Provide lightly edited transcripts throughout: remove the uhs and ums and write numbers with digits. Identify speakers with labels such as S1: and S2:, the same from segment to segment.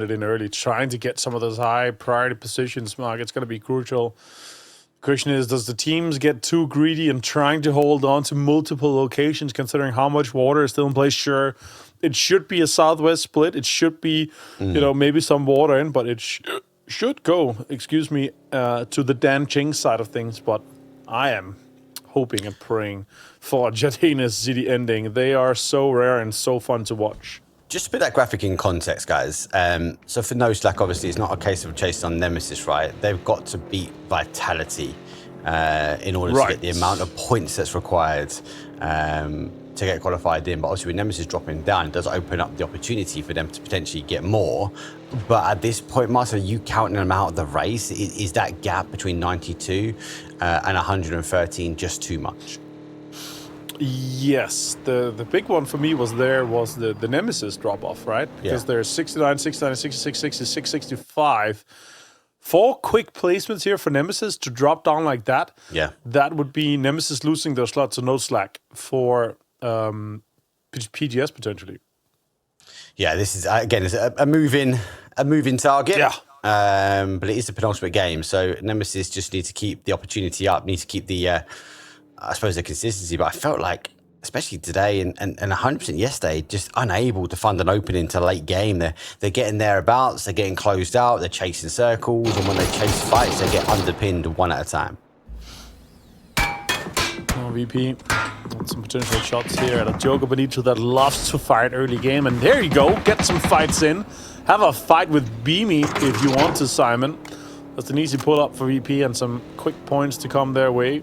S1: it in early, trying to get some of those high priority positions, Mark. It's going to be crucial. Question is, does the teams get too greedy and trying to hold on to multiple locations, considering how much water is still in place? Sure, it should be a southwest split. It should be, maybe some water in, but it should go, to the Danjing side of things. But I am hoping and praying for Jadena's City ending. They are so rare and so fun to watch.
S2: Just to put that graphic in context, guys. So for No Slack, obviously, it's not a case of chasing on Nemesis, right? They've got to beat Vitality in order to get the amount of points that's required to get qualified in. But obviously, with Nemesis dropping down, it does open up the opportunity for them to potentially get more. But at this point, Marcel, are you counting them out of the race? Is that gap between 92 and 113 just too much?
S1: Yes, the big one for me was the Nemesis drop-off, right? Because there's 69, 69, 66, 66, 65. 4 quick placements here for Nemesis to drop down like that.
S2: Yeah.
S1: That would be Nemesis losing their slot to No Slack for PGS potentially.
S2: Yeah, this is, again, it's a moving target.
S1: Yeah.
S2: But it is the penultimate game, so Nemesis just need to keep the opportunity up, need to keep the... I suppose the consistency, but I felt like, especially today and 100% yesterday, just unable to find an opening to late game. They're getting thereabouts, they're getting closed out, they're chasing circles, and when they chase fights, they get underpinned one at a time.
S1: VP, some potential shots here at a Joker Benito that loves to fight early game, and there you go, get some fights in. Have a fight with Beamy if you want to, Simon. That's an easy pull up for VP and some quick points to come their way.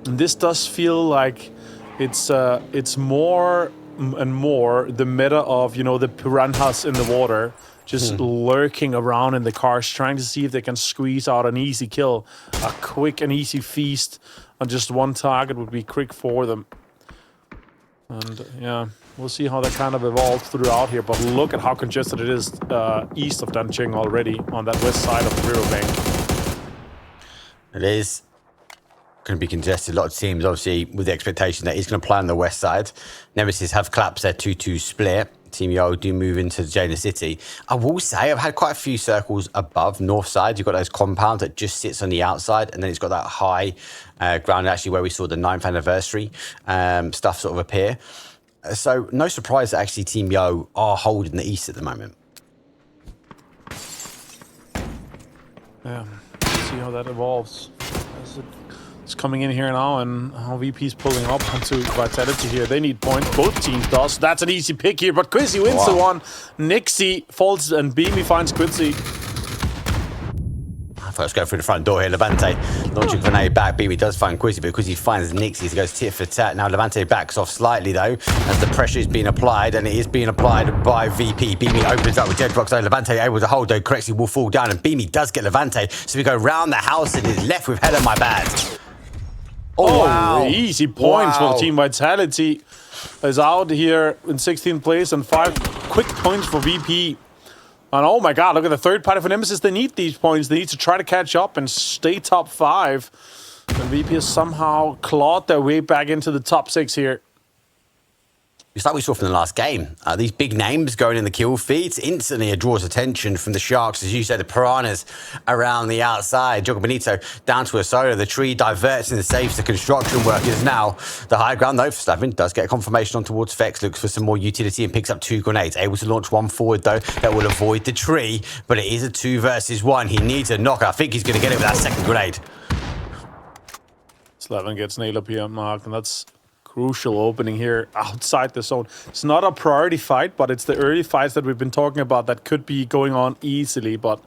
S1: And this does feel like it's more and more the meta of, the piranhas in the water, just lurking around in the cars, trying to see if they can squeeze out an easy kill. A quick and easy feast on just one target would be quick for them. And yeah, we'll see how that kind of evolves throughout here. But look at how congested it is east of Danjing already on that west side of the riverbank.
S2: It is going to be congested. A lot of teams, obviously, with the expectation that he's going to play on the west side. Nemesis have collapsed their 2-2 split. Team Yo do move into Jaina City. I will say I've had quite a few circles above north side. You've got those compounds that just sits on the outside, and then it's got that high ground, actually, where we saw the 9th anniversary stuff sort of appear. So no surprise that actually Team Yo are holding the east at the moment.
S1: Yeah, see how that evolves. It's coming in here now, and how VP's pulling up onto Vitality here. They need points. Both teams does. That's an easy pick here, but Quizzy wins the one. Nixie falls, and Beamy finds Quizzy.
S2: First go through the front door here. Levante launching grenade back. Beamy does find Quizzy, but Quizzy finds Nixie. He goes tit for tat. Now Levante backs off slightly, though, as the pressure is being applied, and it is being applied by VP. Beamy opens up with Jedrock, so Levante able to hold, though. Correctly will fall down, and Beamy does get Levante. So we go round the house and is left with Hella My Bad.
S1: Oh, wow. Easy points for Team Vitality. Is out here in 16th place, and 5 quick points for VP. And oh my god, look at the third party for Nemesis. They need these points. They need to try to catch up and stay top 5. And VP has somehow clawed their way back into the top 6 here.
S2: It's like we saw from the last game. These big names going in the kill feeds, instantly it draws attention from the Sharks. As you said, the Piranhas around the outside. Jogo Benito down to a solo. The tree diverts and saves the construction workers. Now, the high ground, though, for Slavin does get a confirmation on towards Vex. Looks for some more utility and picks up 2 grenades. Able to launch one forward, though, that will avoid the tree. But it is a 2 versus 1. He needs a knock. I think he's going to get it with that second grenade.
S1: Slavin gets nailed up here, Mark, and that's crucial opening here outside the zone. It's not a priority fight, but it's the early fights that we've been talking about that could be going on easily, but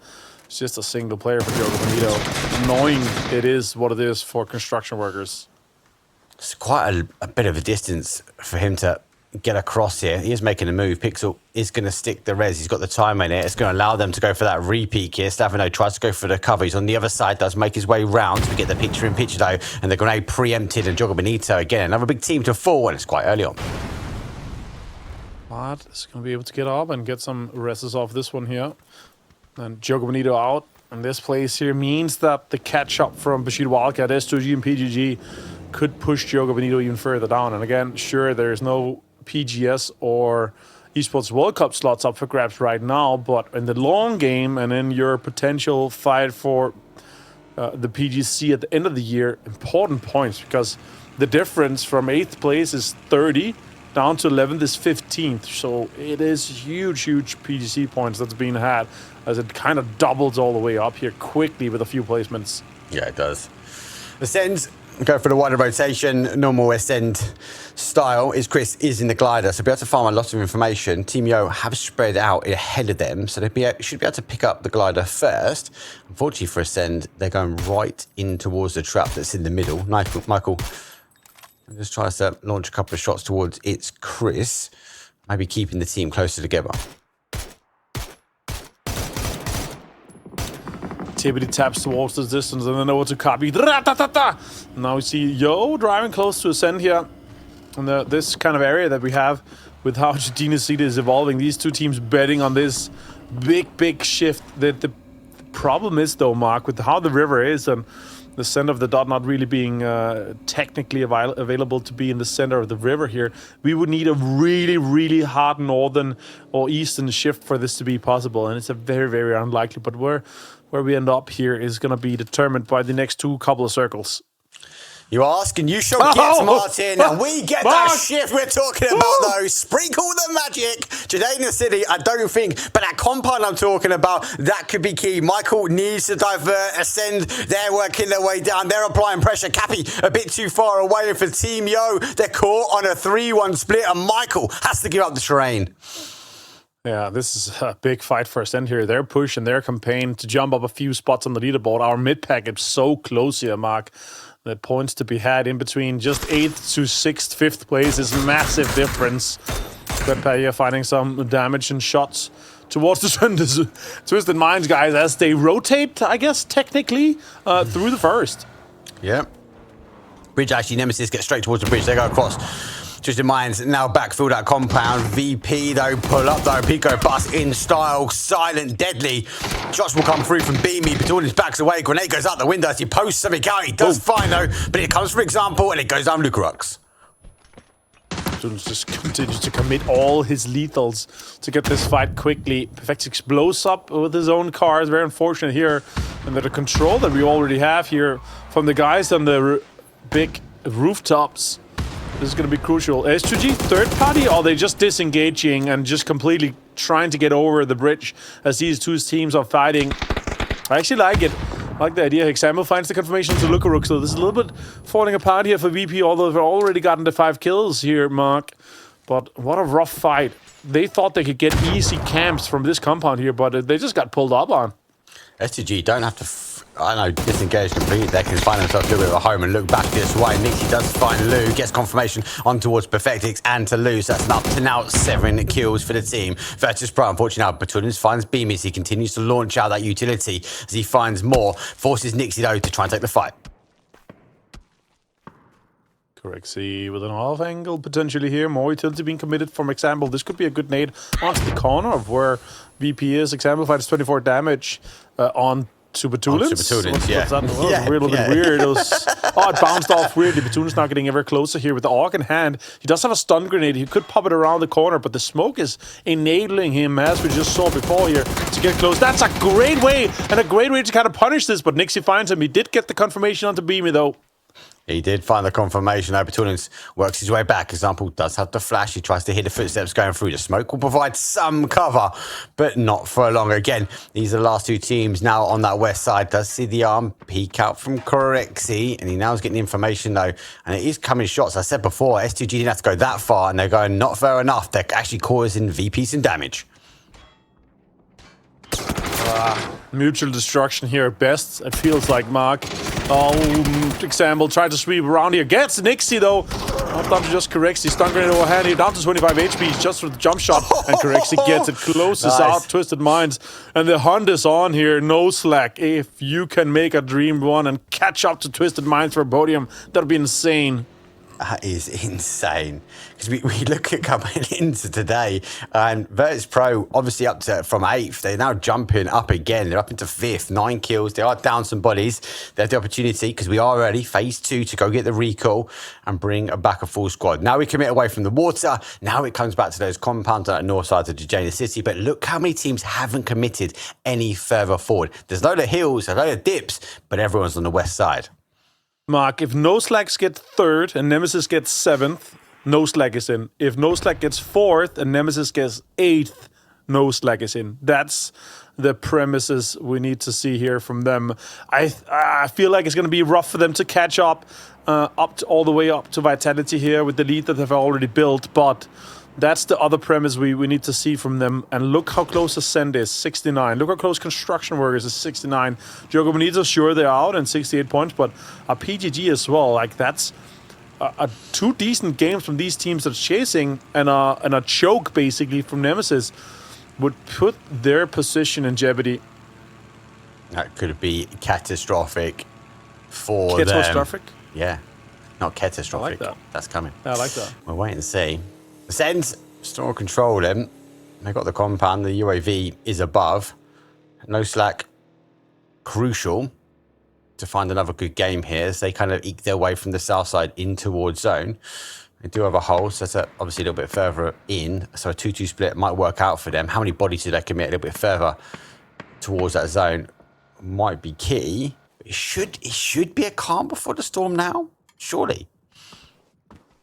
S1: it's just a single player for Jogo Benito, knowing it is what it is for construction workers.
S2: It's quite a bit of a distance for him to get across here. He is making a move. Pixel is going to stick the res. He's got the time in it. It's going to allow them to go for that repeat here. Slavino tries to go for the cover. He's on the other side, does make his way round to get the picture in picture, though. And the grenade preempted, and Jogo Benito, again, another big team to fall, and it's quite early on.
S1: But it's going to be able to get up and get some reses off this one here. And Jogo Benito out. And this place here means that the catch-up from Bushido Wildcat, S2G, and PGG could push Jogo Benito even further down. And again, sure, there's no PGS or Esports World Cup slots up for grabs right now, but in the long game and in your potential fight for the PGC at the end of the year, important points, because the difference from 8th place is 30, down to 11th is 15th. So it is huge PGC points that's being had, as it kind of doubles all the way up here quickly with a few placements.
S2: Yeah, it does. Ascend, go for the wider rotation, normal ascend style. Chris is in the glider, so be able to farm a lot of information. Team Yo have spread out ahead of them, so they should be able to pick up the glider first. Unfortunately for ascend, they're going right in towards the trap that's in the middle. Michael just tries to launch a couple of shots towards Chris, maybe keeping the team closer together.
S1: Tibbity taps towards the distance and then over to copy. Now we see Yo driving close to ascend here. And this kind of area that we have with how Jardina City is evolving. These two teams betting on this big shift. The problem is, though, Mark, with how the river is and the center of the dot not really being technically available to be in the center of the river here, we would need a really hard northern or eastern shift for this to be possible. And it's a very unlikely. But where we end up here is going to be determined by the next couple of circles.
S2: You ask and you shall get, Martin. And we get that shift we're talking about, though. Sprinkle the magic. Jardina City, I don't think, but that compound I'm talking about, that could be key. Michael needs to divert, ascend. They're working their way down. They're applying pressure. Cappy a bit too far away for Team Yo. They're caught on a 3-1 split, and Michael has to give up the terrain.
S1: Yeah, this is a big fight for Ascend here. They're pushing their campaign to jump up a few spots on the leaderboard. Our mid-pack is so close here, Mark. The points to be had in between just 8th to 6th, 5th place is massive difference. Redpack here finding some damage and shots towards the Twisted Minds guys as they rotate, I guess, technically, through the first.
S2: Yeah. Bridge actually, Nemesis gets straight towards the bridge. They go across. Twisted Minds now backfill that compound. VP though, pull up though. Pico bust in style, silent, deadly. Shots will come through from Beamy. Batulin's backs away. Grenade goes out the window as he posts something out. He does fine though, but it comes for example and it goes down Lucarux.
S1: Batulin's just continues to commit all his lethals to get this fight quickly. Perfectix blows up with his own car. It's very unfortunate here. And the control that we already have here from the guys on the big rooftops. This is going to be crucial. S2G, third party, or are they just disengaging and just completely trying to get over the bridge as these two teams are fighting? I actually like it. I like the idea. Example finds the confirmation to Lucarux, so this is a little bit falling apart here for VP, although they've already gotten the 5 kills here, Mark. But what a rough fight. They thought they could get easy camps from this compound here, but they just got pulled up on.
S2: S2G don't have to... disengage completely. They can find themselves a little bit of a home and look back this way. Nixie does find Lou, gets confirmation on towards Perfectix and to Lou. So that's up to now 7 kills for the team. Virtus Pro, unfortunately, now Batulin's finds Beamy as he continues to launch out that utility as he finds more. Forces Nixie, though, to try and take the fight.
S1: Correxy with an off angle potentially here. More utility being committed from Example. This could be a good nade onto the corner of where VP is. Example finds 24 damage on to Batulin's.
S2: Yeah.
S1: What's that? A little bit weird. It bounced off weirdly. Batulin's not getting ever closer here with the AUG in hand. He does have a stun grenade. He could pop it around the corner, but the smoke is enabling him, as we just saw before here, to get close. That's a great way, and a great way to kind of punish this, but Nixie finds him. He did get the confirmation onto Beamy, though.
S2: He did find the confirmation. Batulin's works his way back. Example does have the flash. He tries to hear the footsteps going through. The smoke will provide some cover, but not for long. Again, these are the last two teams now on that west side. Does see the arm peek out from Corexy, and he now is getting the information though, and it is coming shots. I said before, S2G didn't have to go that far, and they're going not far enough. They're actually causing VP some damage.
S1: Mutual destruction here at best, it feels like, Mark. Example tried to sweep around here. Gets Nixie, though. Not down to just Corexy. Stun grenade overhand here. Down to 25 HP just for the jump shot. And Corexy gets it. Closes out Twisted Minds. And the hunt is on here. No slack. If you can make a dream run and catch up to Twisted Minds for a podium, that'd be insane.
S2: That is insane. Because we look at coming into today, and Virtus Pro obviously up to from 8th. They're now jumping up again. They're up into 5th, 9 kills. They are down some bodies. They have the opportunity, because we are ready, phase 2, to go get the recall and bring back a full squad. Now we commit away from the water. Now it comes back to those compounds on the north side of Jejena City. But look how many teams haven't committed any further forward. There's a load of hills, a load of dips, but everyone's on the west side.
S1: Mark, if No Slacks get 3rd and Nemesis gets 7th, No Slack is in. If No Slack gets 4th and Nemesis gets 8th, No Slack is in. That's the premises we need to see here from them. I feel like it's going to be rough for them to catch up, all the way up to Vitality here with the lead that they've already built, but that's the other premise we need to see from them. And look how close Ascend is, 69. Look how close Construction Workers is, 69. Jogo Bonito, sure, they're out and 68 points, but a PGG as well. Like, that's two decent games from these teams that's chasing, and a choke, basically, from Nemesis would put their position in jeopardy.
S2: That could be catastrophic for them.
S1: Catastrophic?
S2: Yeah, not catastrophic.
S1: I like that.
S2: That's coming.
S1: I like that.
S2: We'll wait and see. Ascend still controlling. They got the compound. The UAV is above. No Slack. Crucial to find another good game here as they kind of eke their way from the south side in towards zone. They do have a hole, so that's obviously a little bit further in. So a 2-2 split might work out for them. How many bodies do they commit a little bit further towards that zone might be key. It should be a calm before the storm now, surely.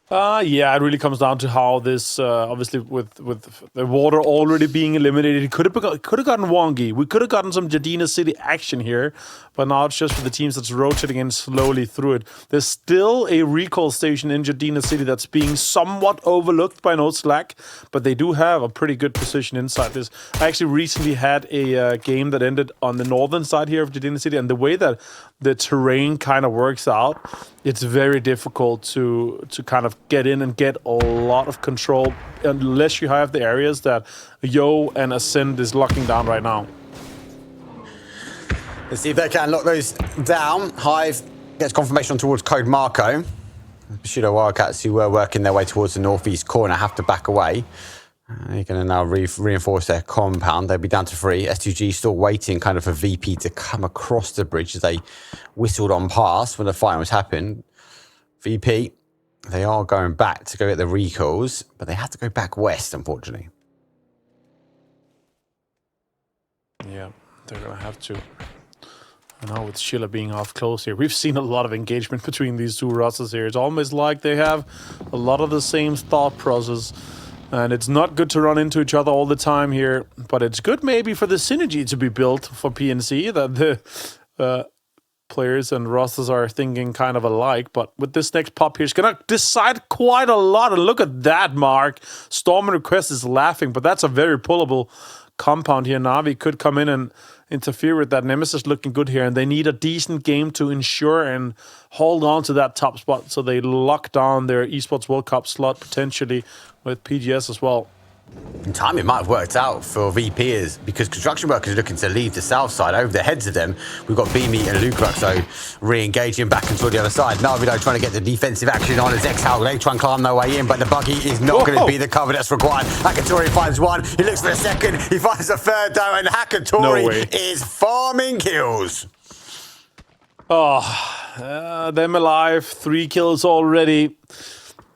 S1: Yeah, it really comes down to how this, obviously, with the water already being eliminated, it could have gotten wonky. We could have gotten some Jejena City action here, but now it's just for the teams that's rotating in slowly through it. There's still a recall station in Jejena City that's being somewhat overlooked by No Slack, but they do have a pretty good position inside this. I actually recently had a game that ended on the northern side here of Jejena City, and the way that the terrain kind of works out, it's very difficult to kind of get in and get a lot of control unless you have the areas that Yo and Ascend is locking down right now.
S2: Let's see if they can lock those down. Hive gets confirmation towards Code Marco. Bushido Wildcats, who were working their way towards the northeast corner, have to back away. They're going to now reinforce their compound. They'll be down to 3. S2G still waiting kind of for VP to come across the bridge as they whistled on past when the fight was happening. VP, they are going back to go get the recalls, but they have to go back west, unfortunately.
S1: Yeah, they're going to have to. I know with Sheila being off close here, we've seen a lot of engagement between these two rosters here. It's almost like they have a lot of the same thought process. And it's not good to run into each other all the time here, but it's good maybe for the synergy to be built for PNC, that the players and rosters are thinking kind of alike. But with this next pop here, it's going to decide quite a lot. And look at that, Mark. Storm Request is laughing, but that's a very pullable compound here. Na'Vi could come in and interfere with that. Nemesis looking good here, and they need a decent game to ensure and hold on to that top spot so they lock down their Esports World Cup slot potentially with PGS as well.
S2: In time, it might have worked out for VPers because construction workers are looking to leave the south side. Over the heads of them, we've got Beamy and Lukrux re-engaging back into the other side. Navido trying to get the defensive action on as Exhal. They try and climb their way in, but the buggy is not going to be the cover that's required. Hakatori finds one. He looks for a second. He finds a third, though, and Hakatori is farming kills.
S1: Them alive. 3 kills already.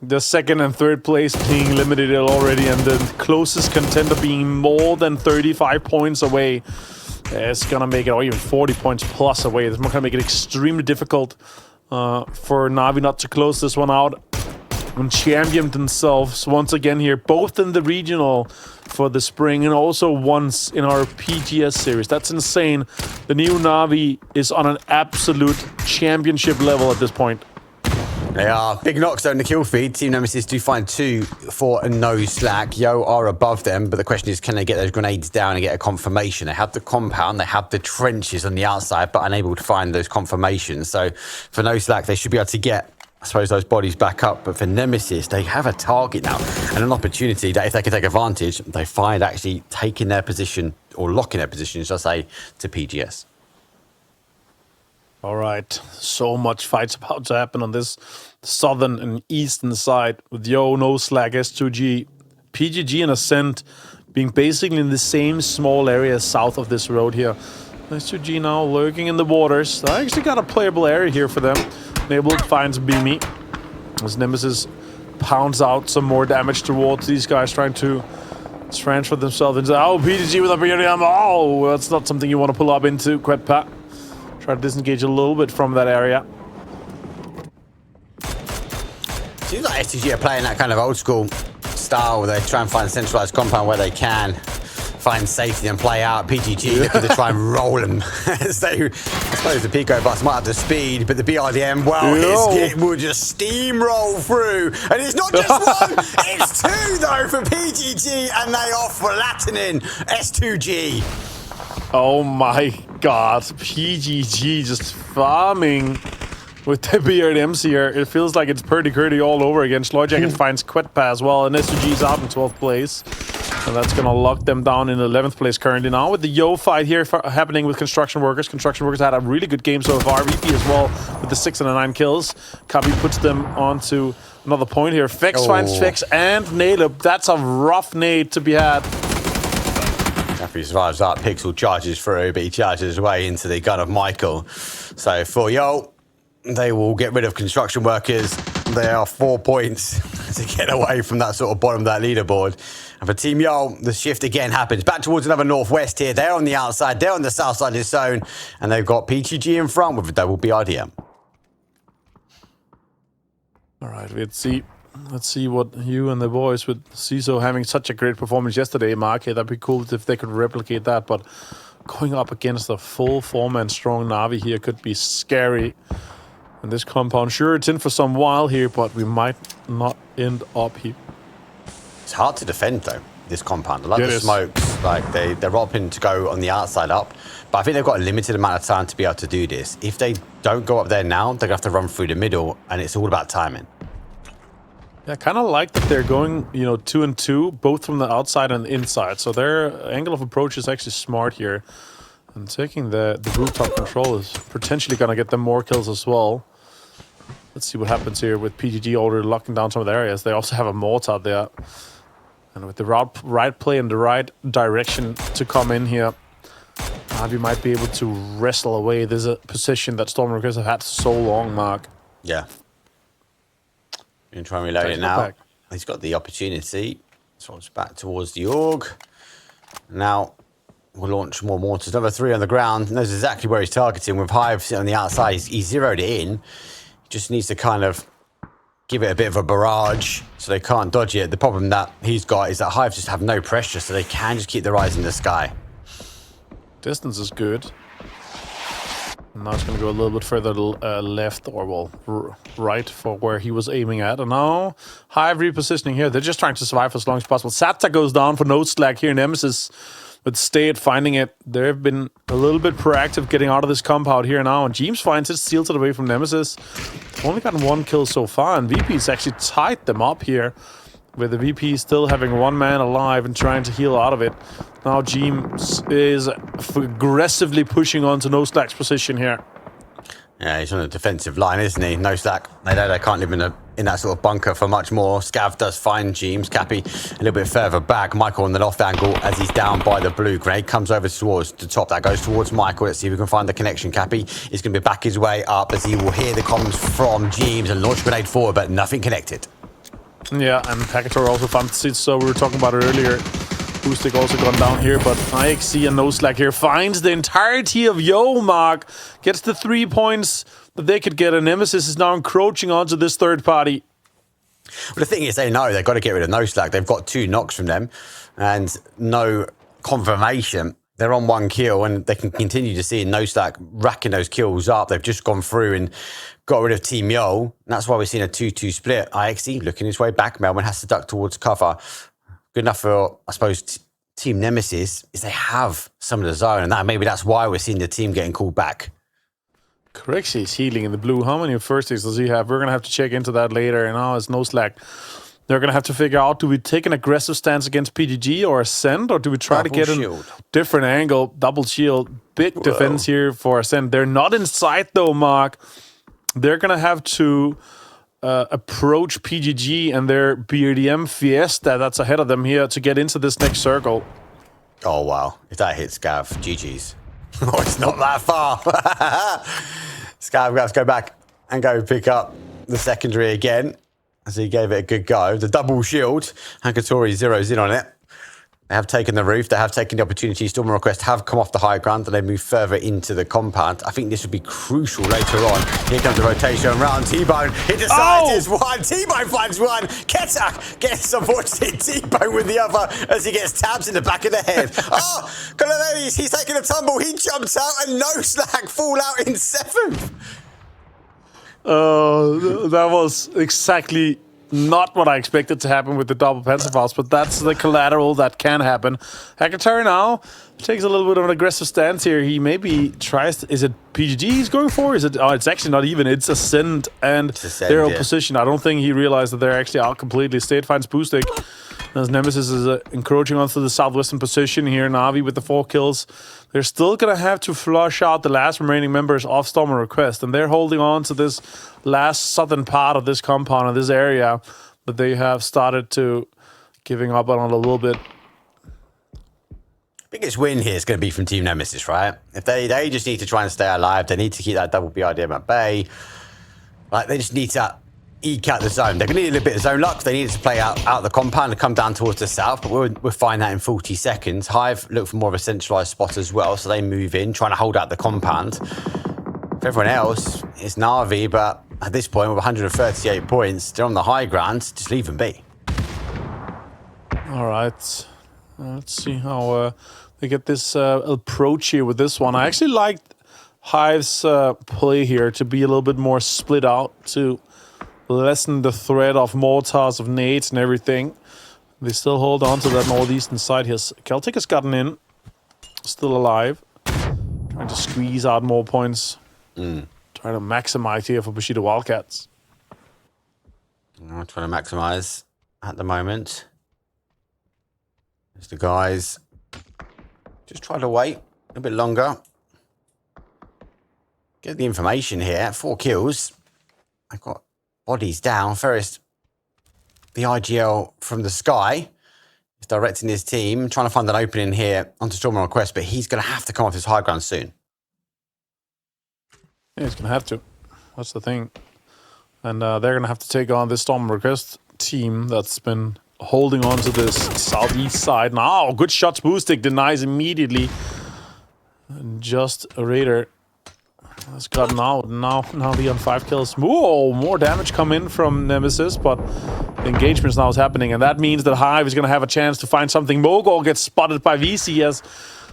S1: The second and third place being eliminated already, and the closest contender being more than 35 points away. It's going to make it, or even 40 points plus away. It's going to make it extremely difficult for Na'Vi not to close this one out and champion themselves once again here, both in the regional for the spring and also once in our PGS series. That's insane. The new Na'Vi is on an absolute championship level at this point.
S2: They are. Big knocks though in the kill feed. Team Nemesis do find 2 for a No Slack. Yo are above them, but the question is, can they get those grenades down and get a confirmation? They have the compound, they have the trenches on the outside, but unable to find those confirmations. So for No Slack, they should be able to get, I suppose, those bodies back up. But for Nemesis, they have a target now and an opportunity that if they can take advantage, they find actually taking their position, or locking their position, shall I say, to PGS.
S1: All right, so much fights about to happen on this southern and eastern side with Yo, No Slack, S2G, PGG and Ascent being basically in the same small area south of this road here. S2G now lurking in the waters. I actually got a playable area here for them. Enabled finds Beamy as Nemesis pounds out some more damage towards these guys trying to transfer themselves into. Oh, PGG with a BRDM. Oh, that's not something you want to pull up into, Quetpat. Try to disengage a little bit from that area.
S2: Seems like STG are playing that kind of old school style where they try and find a centralized compound where they can find safety and play out. PGG looking to try and roll them. So I suppose the Pico Bus might have the speed, but the BRDM, well, it will just steamroll through. And it's not just one, it's two though for PGG, and they are flattening S2G.
S1: Oh my god, PGG just farming with the BRDMs here. It feels like it's Purdy-Curdy all over again. Sloyjacket finds Quetpa as well, and S2G's out in 12th place. And that's going to lock them down in 11th place currently now with the Yo fight here happening with Construction Workers. Construction Workers had a really good game so far. VP as well with the 6 and the 9 kills. Kabi puts them onto another point here. Fix finds Fix and Nade. That's a rough nade to be had.
S2: After he survives that, Pixel charges through, but he charges away into the gun of Michael. So for Yo, they will get rid of Construction Workers. They are 4 points to get away from that sort of bottom of that leaderboard. And for Team Yo, the shift again happens. Back towards another northwest here. They're on the outside. They're on the south side of the zone. And they've got PGG in front with a double BRDM.
S1: All right, let's see what you and the boys with CISO having such a great performance yesterday, Mark. That'd be cool if they could replicate that. But going up against a full 4-man strong Na'Vi here could be scary. And this compound, sure, it's in for some while here, but we might not end up here.
S2: It's hard to defend, though, this compound. A lot of the smokes, like, they're opting to go on the outside up. But I think they've got a limited amount of time to be able to do this. If they don't go up there now, they're going to have to run through the middle, and it's all about timing.
S1: Yeah, I kind of like that they're going, 2 and 2, both from the outside and the inside. So their angle of approach is actually smart here. And taking the rooftop control is potentially going to get them more kills as well. Let's see what happens here with PGG already locking down some of the areas. They also have a mortar there. And with the right play in the right direction to come in here, Navi might be able to wrestle away. There's a position that Stormworkers have had so long, Mark.
S2: Yeah. Going to try and reload it now. He's got the opportunity. So it's back towards the org. Now we'll launch more mortars. Number 3 on the ground. Knows exactly where he's targeting. With Hive sitting on the outside, he's zeroed it in. He just needs to kind of give it a bit of a barrage so they can't dodge it. The problem that he's got is that Hive just have no pressure, so they can just keep their eyes in the sky.
S1: Distance is good. Now it's going to go a little bit further left, or well, right for where he was aiming at. And now Hive repositioning here. They're just trying to survive for as long as possible. Sapta goes down for no slack here. Nemesis with Stayed finding it. They've been a little bit proactive getting out of this compound here now. And James finds it, steals it away from Nemesis. Only gotten 1 kill so far. And VP's actually tied them up here, with the VP still having 1 man alive and trying to heal out of it. Now James is aggressively pushing on to No Slack's position here.
S2: Yeah, he's on the defensive line, isn't he? No Slack. They know they can't live in that sort of bunker for much more. Scav does find James. Cappy a little bit further back. Michael on the loft angle as he's down by the blue. Grenade comes over towards the top. That goes towards Michael. Let's see if we can find the connection. Cappy is going to be back his way up as he will hear the comms from James and launch grenade forward, but nothing connected.
S1: Yeah, and Packator also found it, so we were talking about it earlier. Boostic also gone down here, but IXC and No Slack here finds the entirety of Yo, Mark. Gets the 3 points that they could get, and Nemesis is now encroaching onto this third party.
S2: Well, the thing is, they know they've got to get rid of No Slack. They've got 2 knocks from them and no confirmation. They're on 1 kill, and they can continue to see No Slack racking those kills up. They've just gone through and got rid of Team Yo. And that's why we're seeing a 2-2 split. IXC looking his way back. Melbourne has to duck towards cover. Good enough for, I suppose, Team Nemesis is they have some of the zone, and maybe that's why we're seeing the team getting called back.
S1: Correct, he's healing in the blue. How many first aids does he have? We're going to have to check into that later. And now it's No Slack They're going to have to figure out, do we take an aggressive stance against PGG or Ascend, or do we try to get a different angle? Double shield. Big defense here for Ascend. They're not inside, though, Mark. They're going to have to approach PGG and their BRDM Fiesta that's ahead of them here to get into this next circle.
S2: Oh, wow. If that hits Scav, GG's. Oh, it's not that far. Scav has to go back and go pick up the secondary again. As he gave it a good go. The double shield. Hankatori zeroes in on it. They have taken the roof. They have taken the opportunity. Storm Request have come off the high ground and they move further into the compound. I think this would be crucial later on. Here comes the rotation around T-Bone. He decides it's one. T-Bone finds one. Ketak gets unfortunately T-Bone with the other as he gets tabs in the back of the head. Oh, Colonellis, he's taking a tumble. He jumps out and no slack fall out in 7th.
S1: That was exactly not what I expected to happen with the double Panzerfaust, but that's the collateral that can happen. Hakatari now takes a little bit of an aggressive stance here. He maybe tries to, is it PGG he's going for? Is it? Oh, it's actually not even. It's Ascend and their opposition. I don't think he realized that they're actually out completely. State finds Boostic as Nemesis is encroaching onto the southwestern position here. Na'Vi with the 4 kills. They're still going to have to flush out the last remaining members of Storm Request, and they're holding on to this last southern part of this compound, of this area, that they have started to giving up on a little bit.
S2: Biggest win here is going to be from Team Nemesis, right? If they just need to try and stay alive, they need to keep that double BRDM at bay. Like, they just need to eke out the zone. They're going to need a little bit of zone luck. They need to play out the compound and come down towards the south, but we'll find that in 40 seconds. Hive look for more of a centralized spot as well, so they move in, trying to hold out the compound. For everyone else, it's Na'Vi, but at this point, with 138 points, they're on the high ground. Just leave them be.
S1: All right. Let's see how they get this approach here with this one. I actually liked Hive's play here to be a little bit more split out, to lessen the threat of mortars, of nades and everything. They still hold on to that northeastern side here. Celtic has gotten in, still alive, trying to squeeze out more points, trying to maximize here for Bushido Wildcats.
S2: I'm trying to maximize at the moment. As the guys just try to wait a bit longer. Get the information here. 4 kills. I've got bodies down. First, the IGL from the sky is directing his team, trying to find an opening here onto Storm Request, but he's going to have to come off his high ground soon.
S1: Yeah, he's going to have to. That's the thing. And they're going to have to take on this Storm Request team that's been holding on to this southeast side. Now, good shots. Boostic denies immediately. And just a Raider has gotten out. Now he on 5 kills. Whoa, more damage come in from Nemesis, but the engagement now is happening, and that means that Hive is going to have a chance to find something. Mogul gets spotted by VC as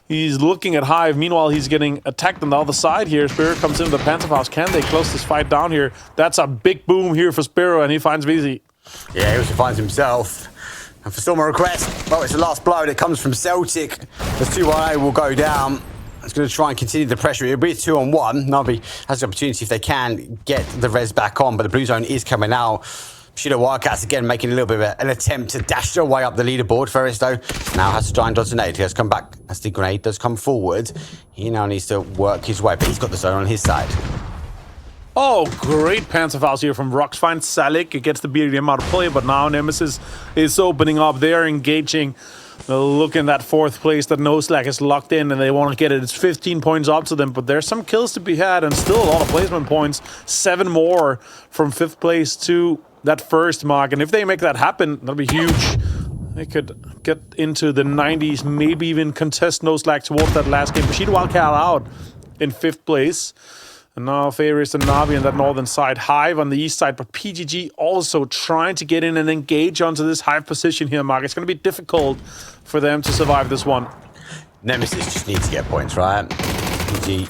S1: he's looking at Hive. Meanwhile, he's getting attacked on the other side here. Spiro comes in with the Panzerfaust. Can they close this fight down here? That's a big boom here for Spiro, and he finds VC.
S2: Yeah, he also finds himself. And for Storm Request, well, it's the last blow, and it comes from Celtic. The 2-1-A will go down. It's going to try and continue the pressure. It'll be a 2-on-1. Na'Vi has the opportunity if they can get the res back on, but the blue zone is coming out. Bushido Wildcats again making a little bit of an attempt to dash their way up the leaderboard. Ferris, though, now has to try and dodge the nade. He has come back as the grenade does come forward. He now needs to work his way, but he's got the zone on his side.
S1: Oh, great Panzerfaust here from Rox. Finds Salik. It gets the BRDM out of play, but now Nemesis is opening up. They're engaging. Look in that 4th place that No Slack is locked in, and they want to get it. It's 15 points up to them, but there's some kills to be had and still a lot of placement points. 7 more from 5th place to that 1st mark, and if they make that happen, that'll be huge. They could get into the 90s, maybe even contest No Slack towards that last game. Bushido Wildcat out in 5th place. And now Ferris and Na'Vi on that northern side. Hive on the east side, but PGG also trying to get in and engage onto this Hive position here, Mark. It's going to be difficult for them to survive this one.
S2: Nemesis just needs to get points, right? PGG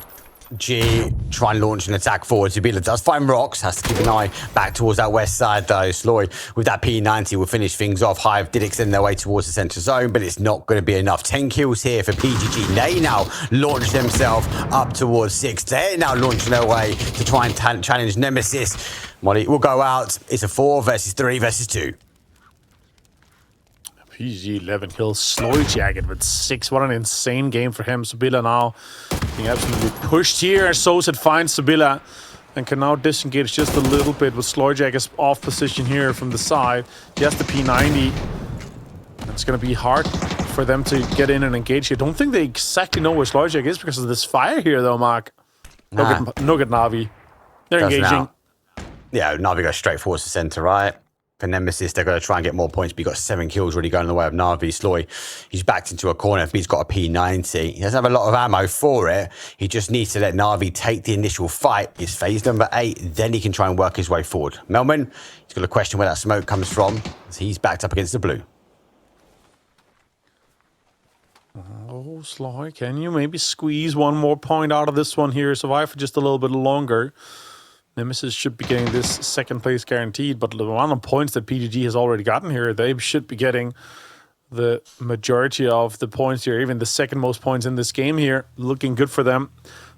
S2: try and launch an attack forward. Sabila does find Rox. Has to keep an eye back towards that west side, though. Sloy with that P90 will finish things off. Hive did extend their way towards the center zone, but it's not going to be enough. 10 kills here for PGG. They now launch themselves up towards 6. They're now launching their way to try and challenge Nemesis. Molly will go out. It's a 4 versus 3 versus 2.
S1: PG 11 kills. Slow Jacket with 6. What an insane game for him. Sabila now being absolutely pushed here. Soset finds Sabila and can now disengage just a little bit with Slorjak is off position here from the side. He has the P90. It's going to be hard for them to get in and engage here. Don't think they exactly know where Slorjak is because of this fire here, though, Mark. No good Na'Vi. They're engaging.
S2: Now. Yeah, Na'Vi goes straight towards the center, right? For Nemesis, they're going to try and get more points, but he got 7 kills already going in the way of Na'Vi. Sloy, he's backed into a corner, but he's got a P90. He doesn't have a lot of ammo for it. He just needs to let Na'Vi take the initial fight. It's phase number 8, then he can try and work his way forward. Melman, he's got to question where that smoke comes from, as he's backed up against the blue.
S1: Oh, Sloy, can you maybe squeeze one more point out of this one here? Survive for just a little bit longer. Nemesis should be getting this second place guaranteed, but the amount of points that PGG has already gotten here, they should be getting the majority of the points here, even the second most points in this game here. Looking good for them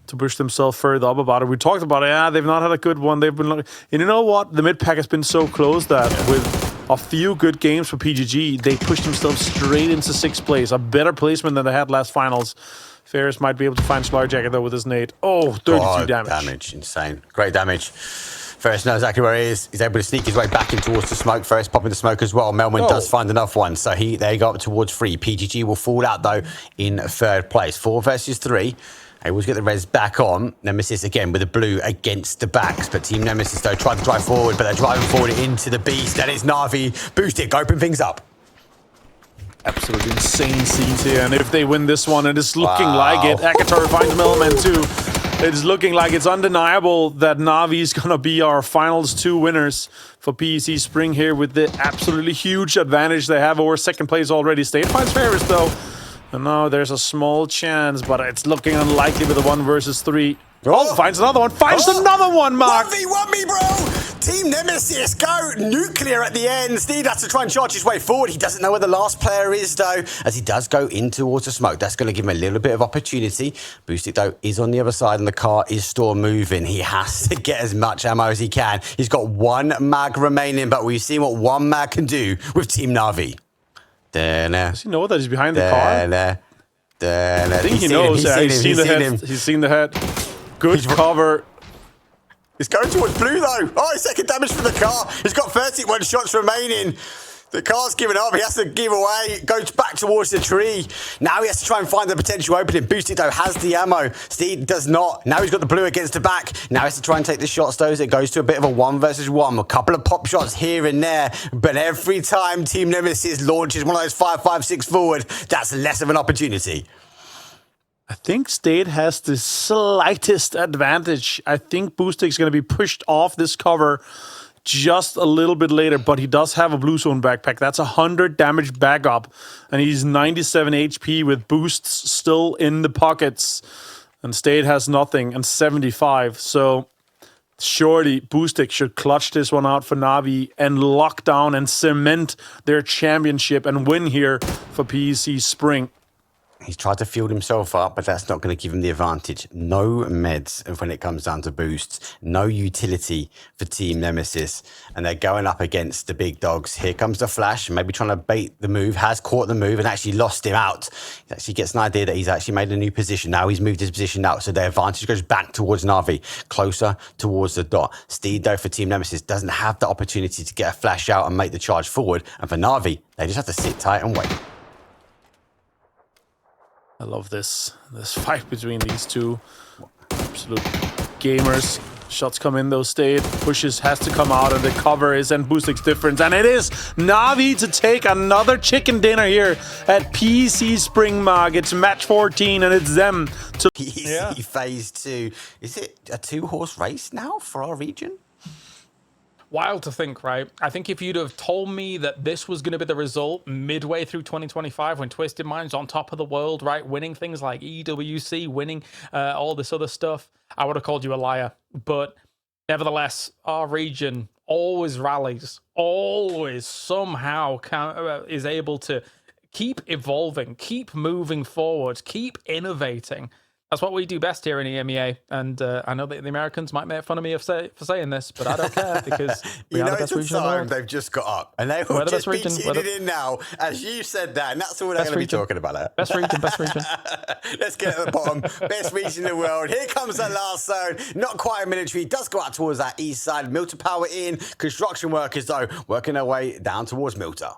S1: to push themselves further up about it. We talked about it. Yeah, they've not had a good one. They've been, and you know what? The mid pack has been so close that with a few good games for PGG, they pushed themselves straight into 6th place. A better placement than they had last finals. Ferris might be able to find Slorjak though with his nade. Oh, 32 damage.
S2: Insane. Great damage. Ferris knows exactly where he is. He's able to sneak his way back in towards the smoke. Ferris popping the smoke as well. Melman does find enough ones, so they go up towards 3. PGG will fall out though in 3rd place. 4 versus 3. Able to get the res back on. Nemesis again with the blue against the backs. But Team Nemesis though tried to drive forward, but they're driving forward into the beast. And it's Na'Vi. Boost it, open things up.
S1: Absolutely insane scenes here, and if they win this one, it is looking like it. Akatar finds Melman too. It's looking like it's undeniable that Na'Vi is gonna be our finals 2 winners for PEC Spring here with the absolutely huge advantage they have over 2nd place already. State finds Ferris though, and now there's a small chance, but it's looking unlikely with a 1 versus 3. Oh, finds another one. Finds another one, Mark.
S2: 1v1 me, bro. Team Nemesis go nuclear at the end. Steve has to try and charge his way forward. He doesn't know where the last player is, though, as he does go in towards the smoke. That's going to give him a little bit of opportunity. Boosted, though, is on the other side, and the car is still moving. He has to get as much ammo as he can. He's got 1 mag remaining, but we've seen what 1 mag can do with Team Na'Vi.
S1: Does he know that he's behind the car? I think he knows. He's seen the head. He's seen the head. Good cover.
S2: He's going towards blue, though. Oh, 2nd damage from the car. He's got 31 shots remaining. The car's giving up. He has to give away. Goes back towards the tree. Now he has to try and find the potential opening. Boosted, though, has the ammo. Steve does not. Now he's got the blue against the back. Now he has to try and take the shots, though, as it goes to a bit of a 1 versus 1. A couple of pop shots here and there. But every time Team Nemesis launches one of those 5.56 forward, that's less of an opportunity.
S1: I think State has the slightest advantage. I think Boostic is going to be pushed off this cover just a little bit later, but he does have a blue zone backpack. That's 100 damage backup, and he's 97 HP with boosts still in the pockets. And State has nothing and 75. So surely Boostic should clutch this one out for Na'Vi and lock down and cement their championship and win here for PEC Spring.
S2: He's tried to field himself up, but that's not going to give him the advantage. No meds when it comes down to boosts. No utility for Team Nemesis. And they're going up against the big dogs. Here comes the flash, maybe trying to bait the move. Has caught the move and actually lost him out. He actually gets an idea that he's actually made a new position. Now he's moved his position out, so their advantage goes back towards Na'Vi, closer towards the dot. Steed, though, for Team Nemesis, doesn't have the opportunity to get a flash out and make the charge forward. And for Na'Vi, they just have to sit tight and wait.
S1: I love this fight between these two absolute gamers. Shots come in though, Stade pushes, has to come out, and the cover is and Boostic's difference. And it is Na'Vi to take another chicken dinner here at PC Spring Mag. It's match 14 and it's them to
S2: phase 2. Is it a 2-horse race now for our region?
S3: Wild to think, right? I think if you'd have told me that this was going to be the result midway through 2025 when Twisted Mind's on top of the world, right? Winning things like EWC, winning all this other stuff, I would have called you a liar. But nevertheless, our region always rallies, always somehow is able to keep evolving, keep moving forward, keep innovating. That's what we do best here in EMEA, and I know that the Americans might make fun of me for saying this, but I don't care because we are the best region in the world.
S2: They've just got up, and they will just be tuning in now as you said that, and that's all they're going to be talking about. It.
S3: Best region, best region.
S2: Let's get at the bottom. Best region in the world. Here comes the last zone. Not quite a military. Does go out towards that east side. Milter power in. Construction workers though working their way down towards Milter.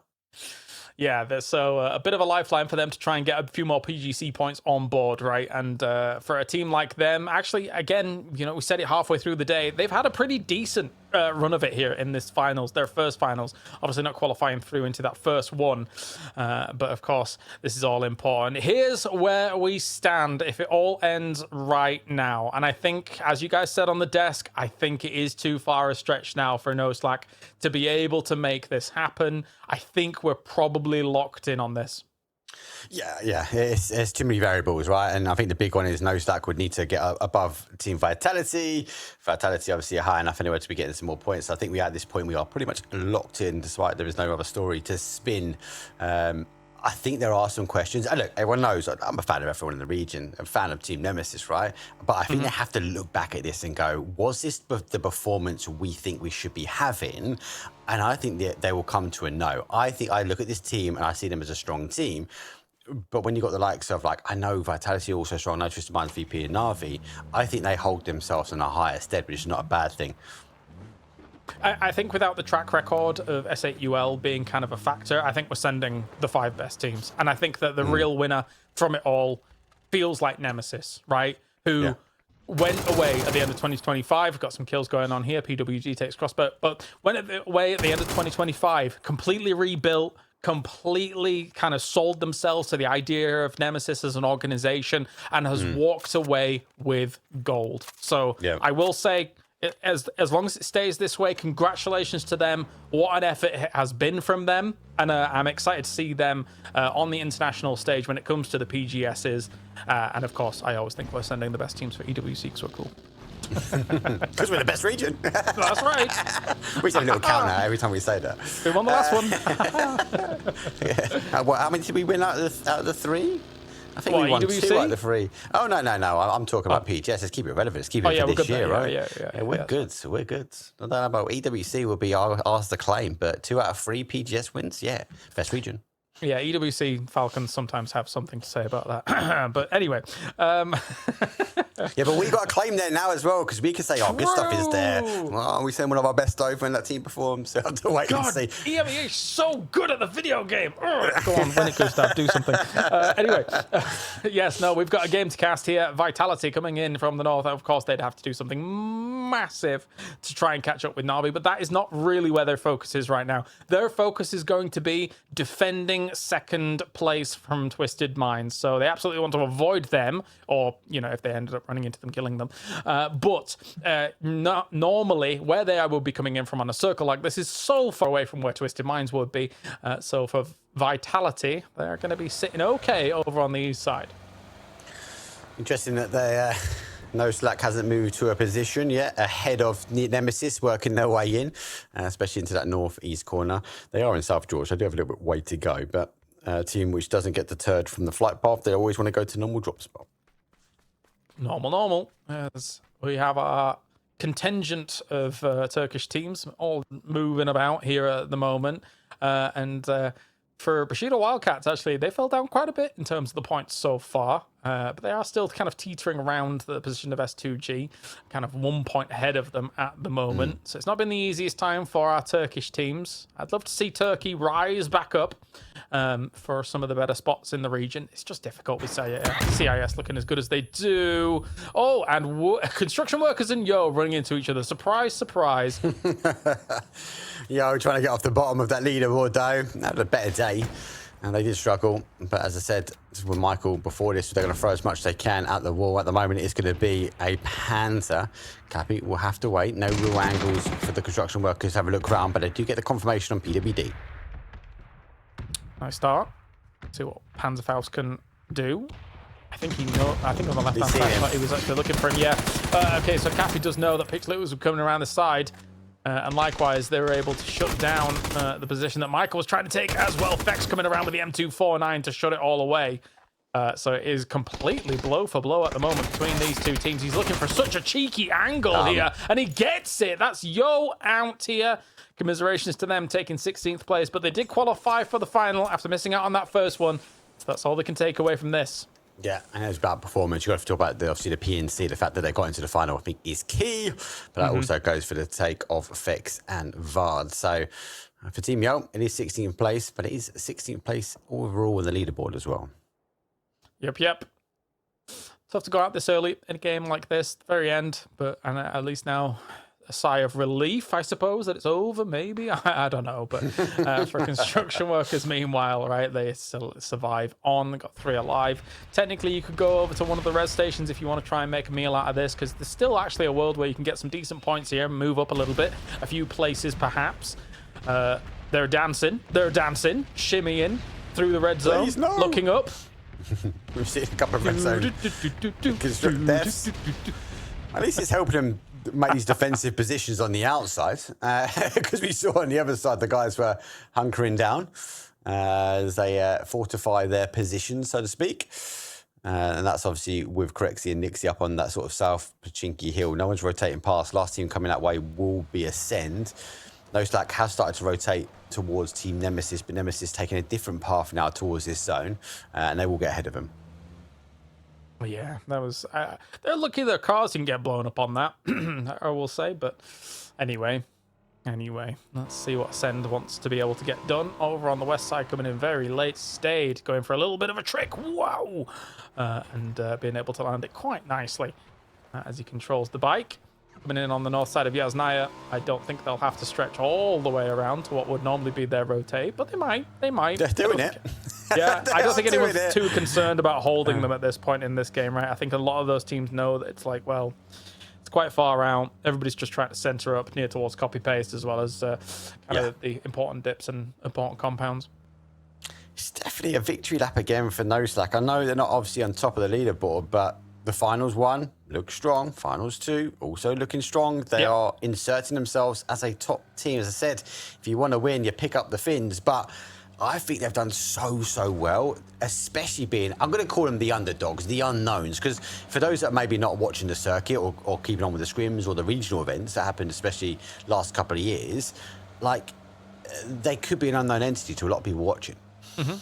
S3: Yeah, so a bit of a lifeline for them to try and get a few more PGC points on board, right? And for a team like them, actually, again, you know, we said it halfway through the day, they've had a pretty decent run of it here in this finals, their first finals. Obviously not qualifying through into that first one, but of course, this is all important. Here's where we stand if it all ends right now. And I think, as you guys said on the desk, I think it is too far a stretch now for No Slack to be able to make this happen. I think we're probably locked in on this.
S2: Yeah, it's too many variables, right? And I think the big one is No Slack would need to get above Team Vitality. Vitality obviously are high enough anyway to be getting some more points. So I think at this point we are pretty much locked in, despite there is no other story to spin. I think there are some questions. And look, everyone knows I'm a fan of everyone in the region. I'm a fan of Team Nemesis, right? But I think they have to look back at this and go, was this the performance we think we should be having? And I think they will come to a no. I think I look at this team and I see them as a strong team. But when you've got the likes of, like, I know Vitality are also strong, no Twisted Minds, VP and Na'Vi, I think they hold themselves in a higher stead, which is not a bad thing.
S3: I think without the track record of S8UL being kind of a factor, I think we're sending the 5 best teams. And I think that the real winner from it all feels like Nemesis, right? Who went away at the end of 2025, got some kills going on here, PWG takes crossbow, but went away at the end of 2025, completely rebuilt, completely kind of sold themselves to the idea of Nemesis as an organization and has walked away with gold. So I will say, as long as it stays this way, congratulations to them. What an effort it has been from them. And I'm excited to see them on the international stage when it comes to the PGSs. And of course, I always think we're sending the best teams for EWC because we're cool.
S2: Because we're the best region.
S3: That's right.
S2: We say a little counter every time we say that.
S3: We won the last one.
S2: How many did we win out of the 3? I think we won
S3: EWC?
S2: 2 out of the 3. Oh, no. I'm talking about PGS. Let's keep it relevant. Let's keep it for this year, right?
S3: Yeah,
S2: we're good. We're good. I don't know about EWC will be ours to claim, but 2 out of 3 PGS wins, best region.
S3: Yeah, EWC Falcons sometimes have something to say about that. But anyway.
S2: Yeah, but we got a claim there now as well, because we can say, good stuff is there. Well, we send one of our best over and that team performs. So I have to wait and see.
S3: EMEA is so good at the video game. Go on, when it goes down, do something. Anyway, we've got a game to cast here. Vitality coming in from the north. Of course, they'd have to do something massive to try and catch up with Na'Vi, but that is not really where their focus is right now. Their focus is going to be defending second place from Twisted Minds. So they absolutely want to avoid them, or, if they ended up running into them, killing them. But normally, where they will be coming in from on a circle like this is so far away from where Twisted Minds would be. So for Vitality, they're going to be sitting okay over on the east side.
S2: Interesting that they... No Slack hasn't moved to a position yet ahead of Nemesis working their way in, especially into that northeast corner. They are in South Georgia. They do have a little bit way to go, but a team which doesn't get deterred from the flight path, they always want to go to normal drop spot.
S3: Normal. As we have our contingent of Turkish teams all moving about here at the moment. For Bushido Wildcats, actually, they fell down quite a bit in terms of the points so far. But they are still kind of teetering around the position of S2G, kind of 1 point ahead of them at the moment. So it's not been the easiest time for our Turkish teams. I'd love to see Turkey rise back up for some of the better spots in the region. It's just difficult with CIS looking as good as they do. Oh, and construction workers and Yo running into each other. Surprise, surprise.
S2: Yo trying to get off the bottom of that leaderboard, though. That was a better day. And they did struggle, but as I said with Michael before this, they're going to throw as much as they can at the wall. At the moment, it's going to be a Panther. Cappy will have to wait. No real angles for the construction workers to have a look around, but they do get the confirmation on PWD.
S3: Nice start. See what Panzerfaust can do. I think on the left-hand side, he was actually looking for him. Yeah. Okay, so Cappy does know that Pixel was coming around the side. And likewise, they were able to shut down the position that Michael was trying to take as well. Fex coming around with the M249 to shut it all away. So it is completely blow for blow at the moment between these two teams. He's looking for such a cheeky angle here, and he gets it. That's Yo out here. Commiserations to them taking 16th place, but they did qualify for the final after missing out on that first one. So that's all they can take away from this.
S2: Yeah, and it's about performance. You've got to talk about obviously the PNC. The fact that they got into the final, I think, is key. But that also goes for the take of Fex and Vard. So for Team Yo, it is 16th place, but it is 16th place overall in the leaderboard as well.
S3: Yep. Tough to go out this early in a game like this, the very end, but and at least now a sigh of relief, I suppose, that it's over, maybe. I don't know, but for construction workers, meanwhile, right, they still survive on. They got 3 alive. Technically, you could go over to one of the res stations if you want to try and make a meal out of this, because there's still actually a world where you can get some decent points here, move up a little bit, a few places perhaps. They're dancing, shimmying through the red zone,
S2: Please, no.
S3: looking up.
S2: We've seen a couple of red zone construct deaths. At least it's helping them make these defensive positions on the outside, because we saw on the other side the guys were hunkering down as they fortify their position, so to speak. And that's obviously with Crexy and Nixie up on that sort of South Pachinki hill. No one's rotating past. Last team coming that way will be Ascend. No Slack has started to rotate towards Team Nemesis, but Nemesis taking a different path now towards this zone, and they will get ahead of them.
S3: Yeah, that was... they're lucky their cars didn't get blown up on that, I will say, but anyway, let's see what Ascend wants to be able to get done. Over on the west side, coming in very late, Stayed, going for a little bit of a trick, wow! And being able to land it quite nicely as he controls the bike. Coming in on the north side of Yasnaya, I don't think they'll have to stretch all the way around to what would normally be their rotate, but they might.
S2: They're doing it.
S3: Yeah, I don't think anyone's too concerned about holding them at this point in this game, right? I think a lot of those teams know that it's like, well, it's quite far out. Everybody's just trying to center up near towards copy-paste as well as kind of the important dips and important compounds.
S2: It's definitely a victory lap again for No Slack. I know they're not obviously on top of the leaderboard, but the finals 1 looks strong. Finals 2 also looking strong. They are inserting themselves as a top team. As I said, if you want to win, you pick up the Finns. But I think they've done so well, especially being, I'm going to call them the underdogs, the unknowns. Because for those that are maybe not watching the circuit or keeping on with the scrims or the regional events that happened, especially last couple of years, like they could be an unknown entity to a lot of people watching.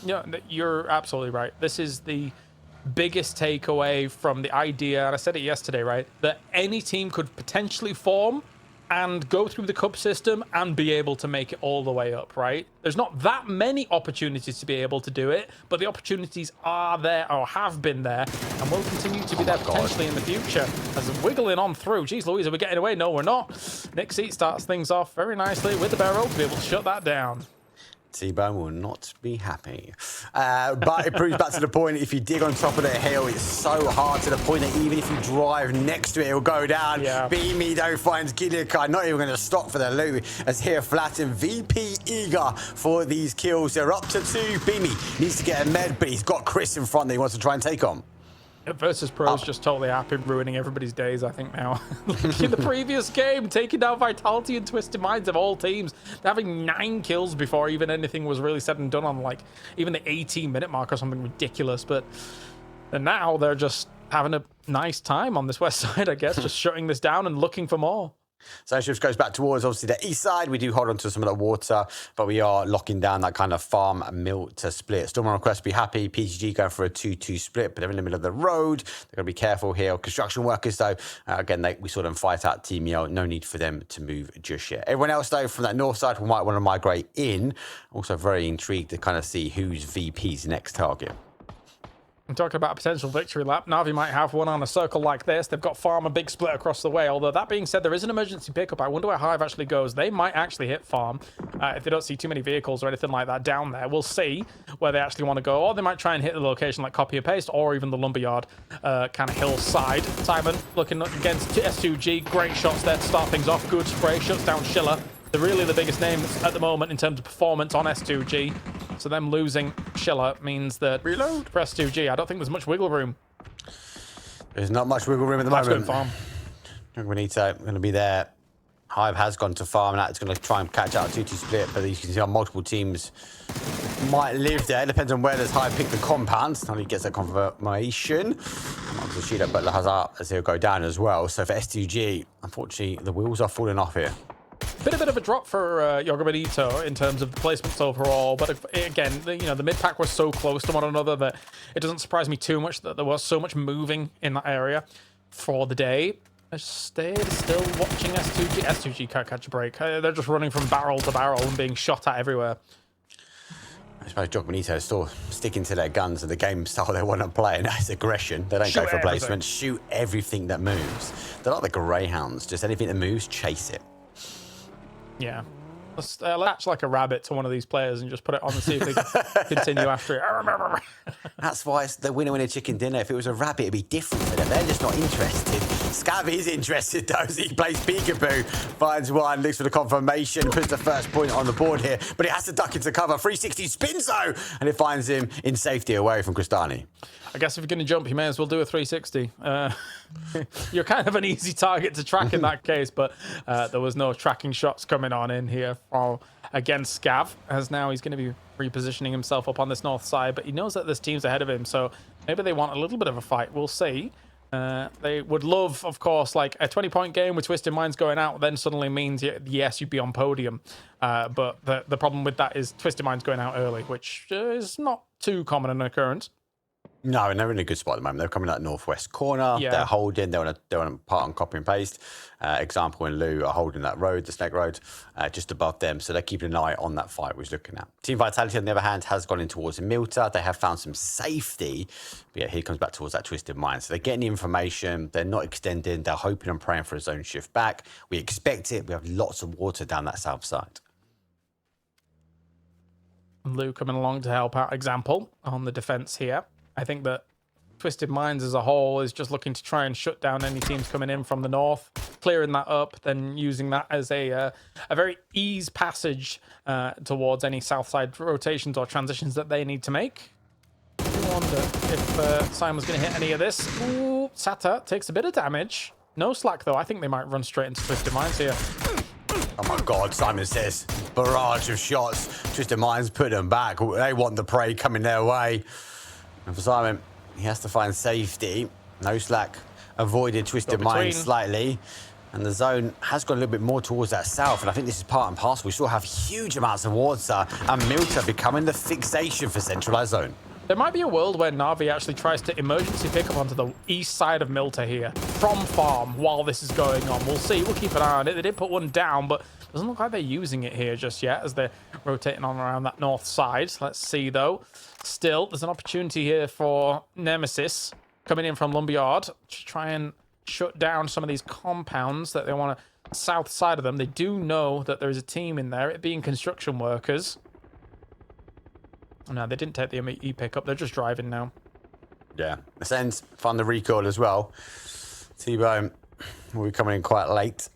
S3: Yeah, you're absolutely right. This is the biggest takeaway from the idea, and I said it yesterday, right, that any team could potentially form and go through the cup system and be able to make it all the way up, right? There's not that many opportunities to be able to do it, but the opportunities are there or have been there and will continue to be there potentially in the future. As wiggling on through, geez Louise, are we getting away? No, we're not. Nixie starts things off very nicely with the barrel to be able to shut that down.
S2: T-Bone will not be happy. But it proves back to the point, if you dig on top of the hill, it's so hard to the point that even if you drive next to it, it'll go down.
S3: Yeah.
S2: Beamy though finds Gileakai, not even going to stop for the loot, as here flatten VP eager for these kills. They're up to 2. Beamy needs to get a med, but he's got Chris in front that he wants to try and take on.
S3: Versus Pro's just totally happy, ruining everybody's days, I think, now. Like in the previous game, taking down Vitality and Twisted Minds of all teams, having 9 kills before even anything was really said and done on, like, even the 18-minute mark or something ridiculous. But and now they're just having a nice time on this west side, I guess, just shutting this down and looking for more.
S2: So Shifts goes back towards, obviously, the east side. We do hold on to some of that water, but we are locking down that kind of farm mill to split. Storm on request, be happy. PGG going for a 2-2 split, but they're in the middle of the road. They're going to be careful here. Construction workers, though, again, we saw them fight out Team Yell. No need for them to move just yet. Everyone else, though, from that north side who might want to migrate in. Also very intrigued to kind of see who's VP's next target.
S3: I'm talking about a potential victory lap. Na'Vi might have one on a circle like this. They've got Farm, a big split across the way. Although that being said, there is an emergency pickup. I wonder where Hive actually goes. They might actually hit Farm if they don't see too many vehicles or anything like that down there. We'll see where they actually want to go. Or they might try and hit the location like Copy and Paste or even the Lumberyard kind of hillside. Simon looking against S2G. Great shots there to start things off. Good spray. Shuts down Schiller. They're really the biggest names at the moment in terms of performance on S2G. So them losing Schiller means that reload for S2G. I don't think there's much wiggle room.
S2: There's not much wiggle room at the moment.
S3: Farm.
S2: Juanito going to be there. Hive has gone to farm, and that's going to try and catch out a 2-2 split, but you can see how multiple teams might live there. Depends on where there's high pick the compound. Nolly gets that confirmation. Obviously, Sheila Butler has up as he'll go down as well. So for S2G, unfortunately, the wheels are falling off here.
S3: Bit of a drop for Yoga Benito in terms of the placements overall, but again, the mid pack was so close to one another that it doesn't surprise me too much that there was so much moving in that area for the day. I stayed still watching S2G. S2G can't catch a break. They're just running from barrel to barrel and being shot at everywhere.
S2: I suppose Jog Benito is still sticking to their guns and the game style they want to play, and that's aggression. They don't go for placement, shoot everything that moves. They're like the greyhounds, just anything that moves, chase it.
S3: Yeah. Let's latch like a rabbit to one of these players and just put it on and see if they can continue after it.
S2: That's why it's the winner chicken dinner. If it was a rabbit, it'd be different for them. They're just not interested. Scav is interested, though, as he plays peekaboo. Finds one, looks for the confirmation, puts the first point on the board here, but he has to duck into cover. 360 spins, though, and it finds him in safety away from Cristani.
S3: I guess if you're going to jump, you may as well do a 360. You're kind of an easy target to track in that case, but there was no tracking shots coming on in here against Scav, as now he's going to be repositioning himself up on this north side, but he knows that there's teams ahead of him, so maybe they want a little bit of a fight. We'll see. They would love, of course, like a 20-point game with Twisted Minds going out, then suddenly means, yes, you'd be on podium. But the problem with that is Twisted Minds going out early, which is not too common an occurrence.
S2: No, and they're in a good spot at the moment. They're coming out northwest corner. Yeah. They're holding. They're on a part on copy and paste. Example and Lou are holding that road, the Snake Road, just above them. So they're keeping an eye on that fight we're looking at. Team Vitality, on the other hand, has gone in towards Milta. They have found some safety. But yeah, here comes back towards that Twisted Mind. So they're getting the information. They're not extending. They're hoping and praying for a zone shift back. We expect it. We have lots of water down that south side.
S3: Lou coming along to help out. Example on the defense here. I think that Twisted Minds as a whole is just looking to try and shut down any teams coming in from the north, clearing that up, then using that as a very ease passage towards any south side rotations or transitions that they need to make. I wonder if Simon's going to hit any of this. Ooh, Sata takes a bit of damage. No slack, though. I think they might run straight into Twisted Minds here.
S2: Oh my God, Simon says, barrage of shots. Twisted Minds put them back. They want the prey coming their way. And for Simon, he has to find safety. No slack. Avoided Twisted Mind slightly. And the zone has gone a little bit more towards that south. And I think this is part and parcel. We still have huge amounts of water. And Milta becoming the fixation for centralized zone.
S3: There might be a world where Na'Vi actually tries to emergency pick up onto the east side of Milta here from farm while this is going on. We'll see. We'll keep an eye on it. They did put one down, but it doesn't look like they're using it here just yet as they're rotating on around that north side. Let's see, though. Still, there's an opportunity here for Nemesis coming in from Lumberyard to try and shut down some of these compounds that they want to south side of them. They do know that there is a team in there, it being construction workers. No, they didn't take the ME pickup. They're just driving now.
S2: Yeah. Ascends found the recoil as well. T-Bone will be coming in quite late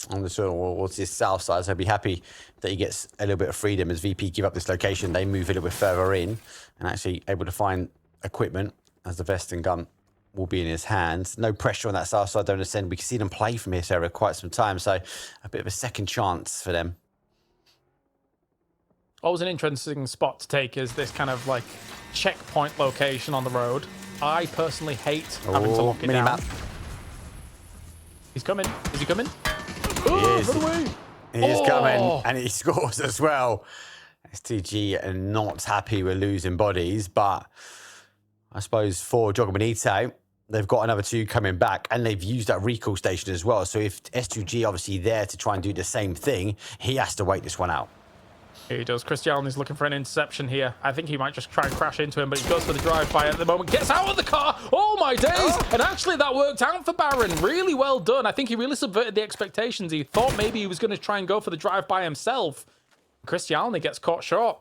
S2: on the sort of towards this south side, so I'd be happy that he gets a little bit of freedom as VP give up this location. They move a little bit further in and actually able to find equipment as the vest and gun will be in his hands. No pressure on that south side, don't ascend. We can see them play from this area quite some time, so a bit of a second chance for them.
S3: Always an interesting spot to take is this kind of like checkpoint location on the road. I personally hate having to lock it down. He's coming. Is he coming? Oh, run away.
S2: He is coming, and he scores as well. STG are not happy with losing bodies, but I suppose for Jogger Benito, they've got another two coming back, and they've used that recall station as well. So if S2G obviously there to try and do the same thing, he has to wait this one out.
S3: He does. Cristiano is looking for an interception here. I think he might just try and crash into him, but he goes for the drive-by at the moment. Gets out of the car. Oh, my days. And actually, that worked out for Baron. Really well done. I think he really subverted the expectations. He thought maybe he was going to try and go for the drive-by himself. Cristiano gets caught short.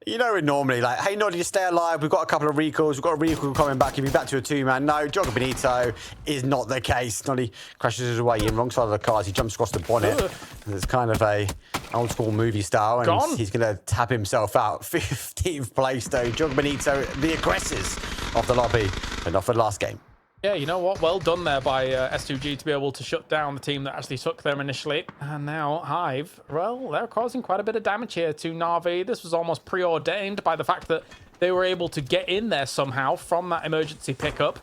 S2: You know, normally, like, hey, Noddy, stay alive. We've got a couple of recalls. We've got a recall coming back. He'll be back to a two-man. No, Jogger Benito is not the case. Noddy crashes his way in, wrong side of the cars. He jumps across the bonnet. It's kind of a old-school movie style, and he's going to tap himself out. 15th place, though. Jogger Benito, the aggressors of the lobby, and not for the last game.
S3: Yeah, you know what? Well done there by S2G to be able to shut down the team that actually took them initially. And now Hive, well, they're causing quite a bit of damage here to Na'Vi. This was almost preordained by the fact that they were able to get in there somehow from that emergency pickup.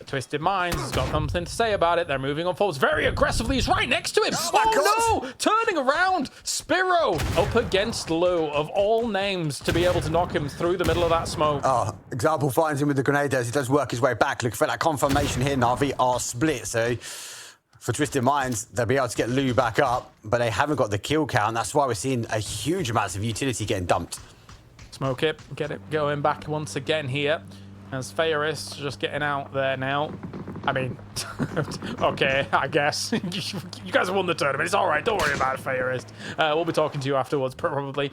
S3: Twisted Minds has got something to say about it. They're moving on forwards very aggressively. He's right next to him. Oh no! Turning around. Spiro up against Lou, of all names, to be able to knock him through the middle of that smoke.
S2: Oh, Example finds him with the grenade as he does work his way back. Looking for that confirmation here. Na'Vi are split, so for Twisted Minds, they'll be able to get Lou back up, but they haven't got the kill count. That's why we're seeing a huge amount of utility getting dumped.
S3: Smoke it. Get it going back once again here. As Fairist just getting out there now. I mean, okay, I guess. You guys won the tournament. It's all right. Don't worry about it, Fairist. We'll be talking to you afterwards, probably,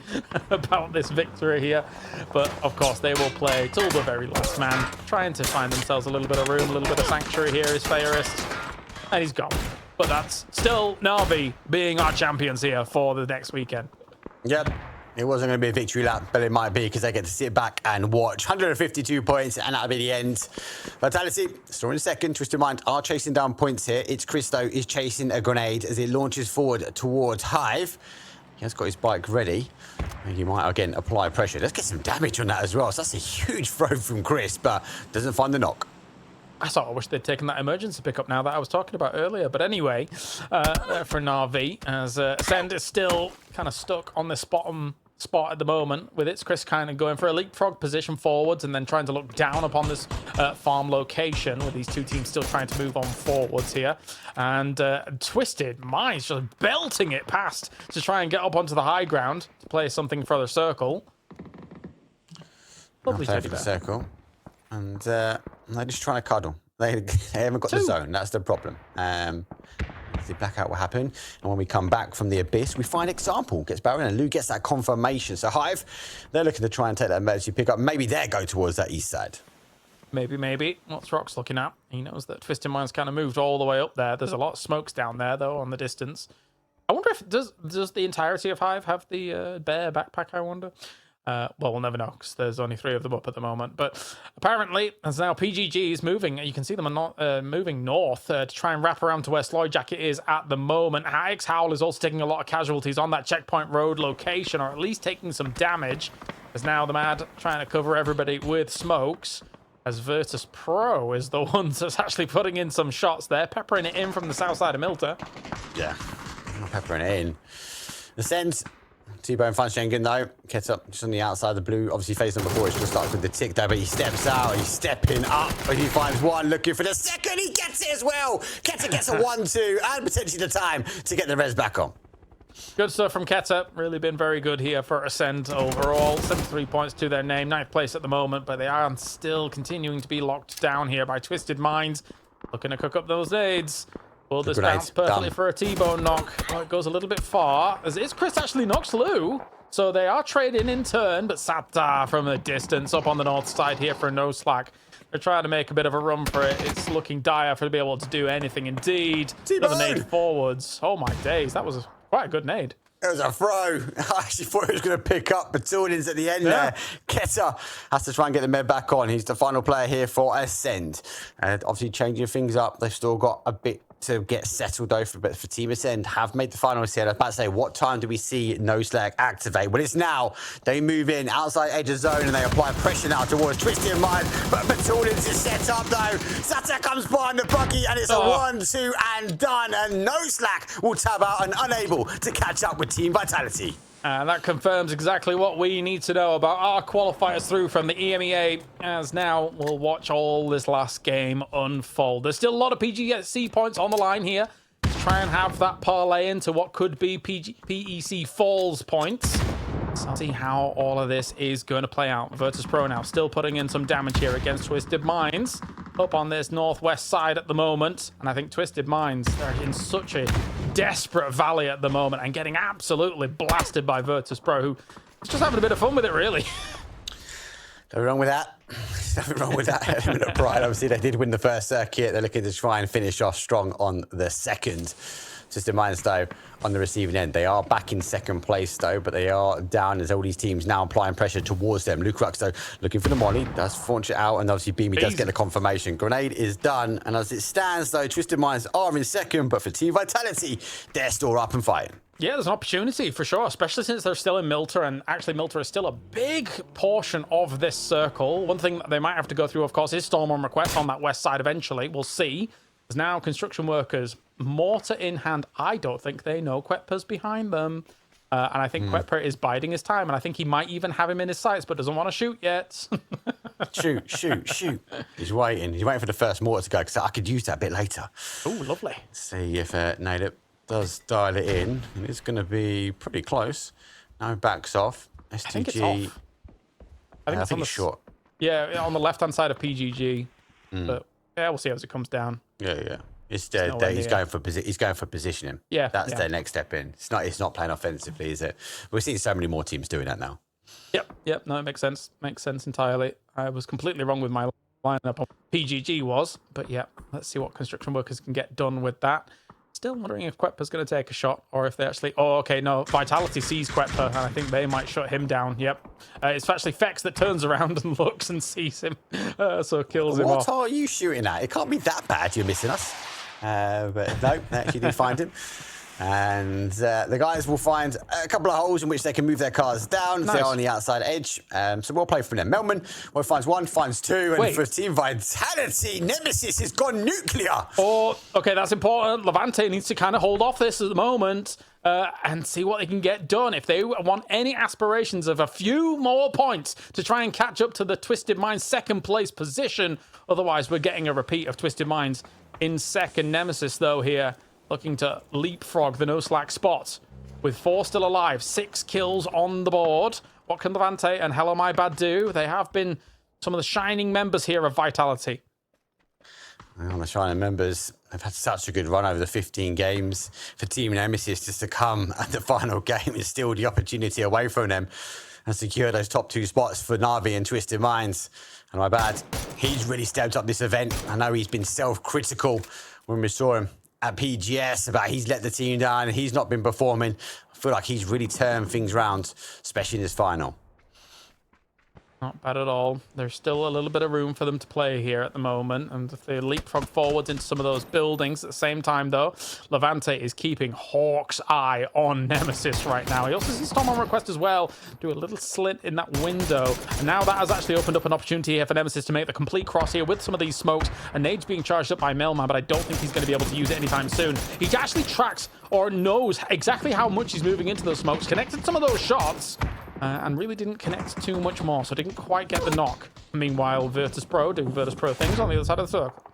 S3: about this victory here. But, of course, they will play till the very last man, trying to find themselves a little bit of room, a little bit of sanctuary here is Fairist. And he's gone. But that's still Na'Vi being our champions here for the next weekend.
S2: Yep. It wasn't going to be a victory lap, but it might be because they get to sit back and watch. 152 points, and that'll be the end. Vitality, still in second. Twisted Mind are chasing down points here. It's Christo is chasing a grenade as he launches forward towards Hive. He has got his bike ready. And he might, again, apply pressure. Let's get some damage on that as well. So that's a huge throw from Chris, but doesn't find the knock.
S3: I sort of wish they'd taken that emergency pickup now that I was talking about earlier. But anyway, for Na'Vi, as Ascend is still kind of stuck on this bottom spot at the moment, with its Chris kind of going for a leapfrog position forwards and then trying to look down upon this farm location, with these two teams still trying to move on forwards here. And Twisted Minds just belting it past to try and get up onto the high ground to play something for the circle. Lovely
S2: Play
S3: teddy
S2: for the
S3: bear.
S2: circle. And they're just trying to cuddle. They haven't got the zone. That's the problem. The blackout will happen. And when we come back from the abyss, we find Example gets barrel and Lou gets that confirmation. So Hive, they're looking to try and take that emergency pickup. Maybe they go towards that east side.
S3: Maybe. What's Rock's looking at? He knows that Twisted Mind's kind of moved all the way up there. There's a lot of smokes down there, though, on the distance. I wonder if... Does the entirety of Hive have the bear backpack, I wonder? Well, we'll never know, because there's only 3 of them up at the moment. But apparently, as now PGG is moving, you can see them moving north to try and wrap around to where Sloyd Jacket is at the moment. X-Howl is also taking a lot of casualties on that checkpoint road location, or at least taking some damage. As now the Mad trying to cover everybody with smokes. As Virtus Pro is the one that's actually putting in some shots there, peppering it in from the south side of Milta.
S2: Yeah, peppering it in. The Sens... T-Bone finds Schengen though. Gets up just on the outside of the blue. Obviously, phase number 4 is just starts with the tick there, but he steps out. He's stepping up. And he finds one, looking for the second. He gets it as well. Keta gets a 1-2 and potentially the time to get the res back on.
S3: Good stuff from Keta. Really been very good here for Ascend overall. 73 points to their name. 9th place at the moment, but they are still continuing to be locked down here by Twisted Minds. Looking to cook up those nades. Will this bounce perfectly for a T-Bone knock? Oh, it goes a little bit far. As it's Chris actually knocks Lou. So they are trading in turn, but Sata from a distance up on the north side here for a no slack. They're trying to make a bit of a run for it. It's looking dire for to be able to do anything indeed. Another nade forwards. Oh my days, that was quite a good nade.
S2: It was a throw. I actually thought he was going to pick up Batudins at the end there. Keta has to try and get the med back on. He's the final player here for Ascend. And obviously changing things up. They've still got a bit to get settled though for Team Ascend. Have made the finals here. I was about to say, what time do we see No Slack activate? Well, it's now. They move in outside edge of zone and they apply pressure now towards Twisted Mind. But Batudins is set up though. Sata comes behind the buggy and it's a 1-2 and done. And No Slack will tab out and unable to catch up with Team Vitality.
S3: And that confirms exactly what we need to know about our qualifiers through from the EMEA, as now we'll watch all this last game unfold. There's still a lot of PGC points on the line here to try and have that parlay into what could be PEC Falls points. So see how all of this is going to play out. Virtus Pro now still putting in some damage here against Twisted Minds up on this northwest side at the moment. And I think Twisted Minds, they're in such a desperate valley at the moment and getting absolutely blasted by Virtus Pro, who is just having a bit of fun with it, really.
S2: Nothing wrong with that. Nothing wrong with that element of pride. Obviously, they did win the first circuit. They're looking to try and finish off strong on the second. Twisted Minds, though, on the receiving end. They are back in second place, though, but they are down as all these teams now applying pressure towards them. Luke Rux, though, looking for the molly. Does launch it out, and obviously Beamy does get the confirmation. Grenade is done, and as it stands, though, Twisted Minds are in second, but for Team Vitality, they're still up and fighting.
S3: Yeah, there's an opportunity for sure, especially since they're still in Milter, and actually Milter is still a big portion of this circle. One thing that they might have to go through, of course, is Storm on request on that west side eventually. We'll see. There's now construction workers, mortar in hand. I don't think they know Quetpa's behind them. And I think Quetpa is biding his time, and I think he might even have him in his sights, but doesn't want to shoot yet.
S2: Shoot. He's waiting. He's waiting for the first mortar to go, because I could use that a bit later.
S3: Oh, lovely.
S2: See if Nadip does dial it in, and it's going to be pretty close. Now backs off. STG.
S3: I think it's off. I think
S2: it's short.
S3: Yeah, on the left-hand side of PGG. But yeah, we'll see as it comes down.
S2: Yeah. It's he's going for positioning.
S3: Yeah,
S2: that's their next step in. It's not playing offensively, is it? We're seeing so many more teams doing that now.
S3: Yep. No, it makes sense. Makes sense entirely. I was completely wrong with my lineup on PGG but yeah, let's see what construction workers can get done with that. Still wondering if Quetpa's going to take a shot, or if they actually... Oh, okay, no. Vitality sees Quetpa, and I think they might shut him down. Yep. It's actually Fex that turns around and looks and sees him, so kills him off.
S2: What are you shooting at? It can't be that bad you're missing us. But no, they actually did find him. And the guys will find a couple of holes in which they can move their cars down. Nice. They're on the outside edge. So we'll play from there. Melman finds one, finds two. And for Team Vitality, Nemesis has gone nuclear.
S3: Oh, okay, that's important. Levante needs to kind of hold off this at the moment and see what they can get done. If they want any aspirations of a few more points to try and catch up to the Twisted Minds second place position. Otherwise, we're getting a repeat of Twisted Minds in second. Nemesis, though, here, looking to leapfrog the no slack spot with 4 still alive, 6 kills on the board. What can Levante and Hello My Bad do? They have been some of the shining members here of Vitality.
S2: Well, the shining members have had such a good run over the 15 games. For Team Nemesis just to come at the final game and steal the opportunity away from them and secure those top 2 spots for Na'Vi and Twisted Minds. And My Bad, he's really stepped up this event. I know he's been self-critical when we saw him at PGS about he's let the team down and he's not been performing. I feel like he's really turned things around, especially in this final.
S3: Not bad at all. There's still a little bit of room for them to play here at the moment. And if they leapfrog forwards into some of those buildings at the same time, though, Levante is keeping Hawk's eye on Nemesis right now. He also sees Storm on request as well. Do a little slit in that window. And now that has actually opened up an opportunity here for Nemesis to make the complete cross here with some of these smokes. And Nade's being charged up by Melman, but I don't think he's going to be able to use it anytime soon. He actually tracks or knows exactly how much he's moving into those smokes, connected some of those shots, and really didn't connect too much more, so didn't quite get the knock. Meanwhile, Virtus Pro doing Virtus Pro things on the other side of the circle.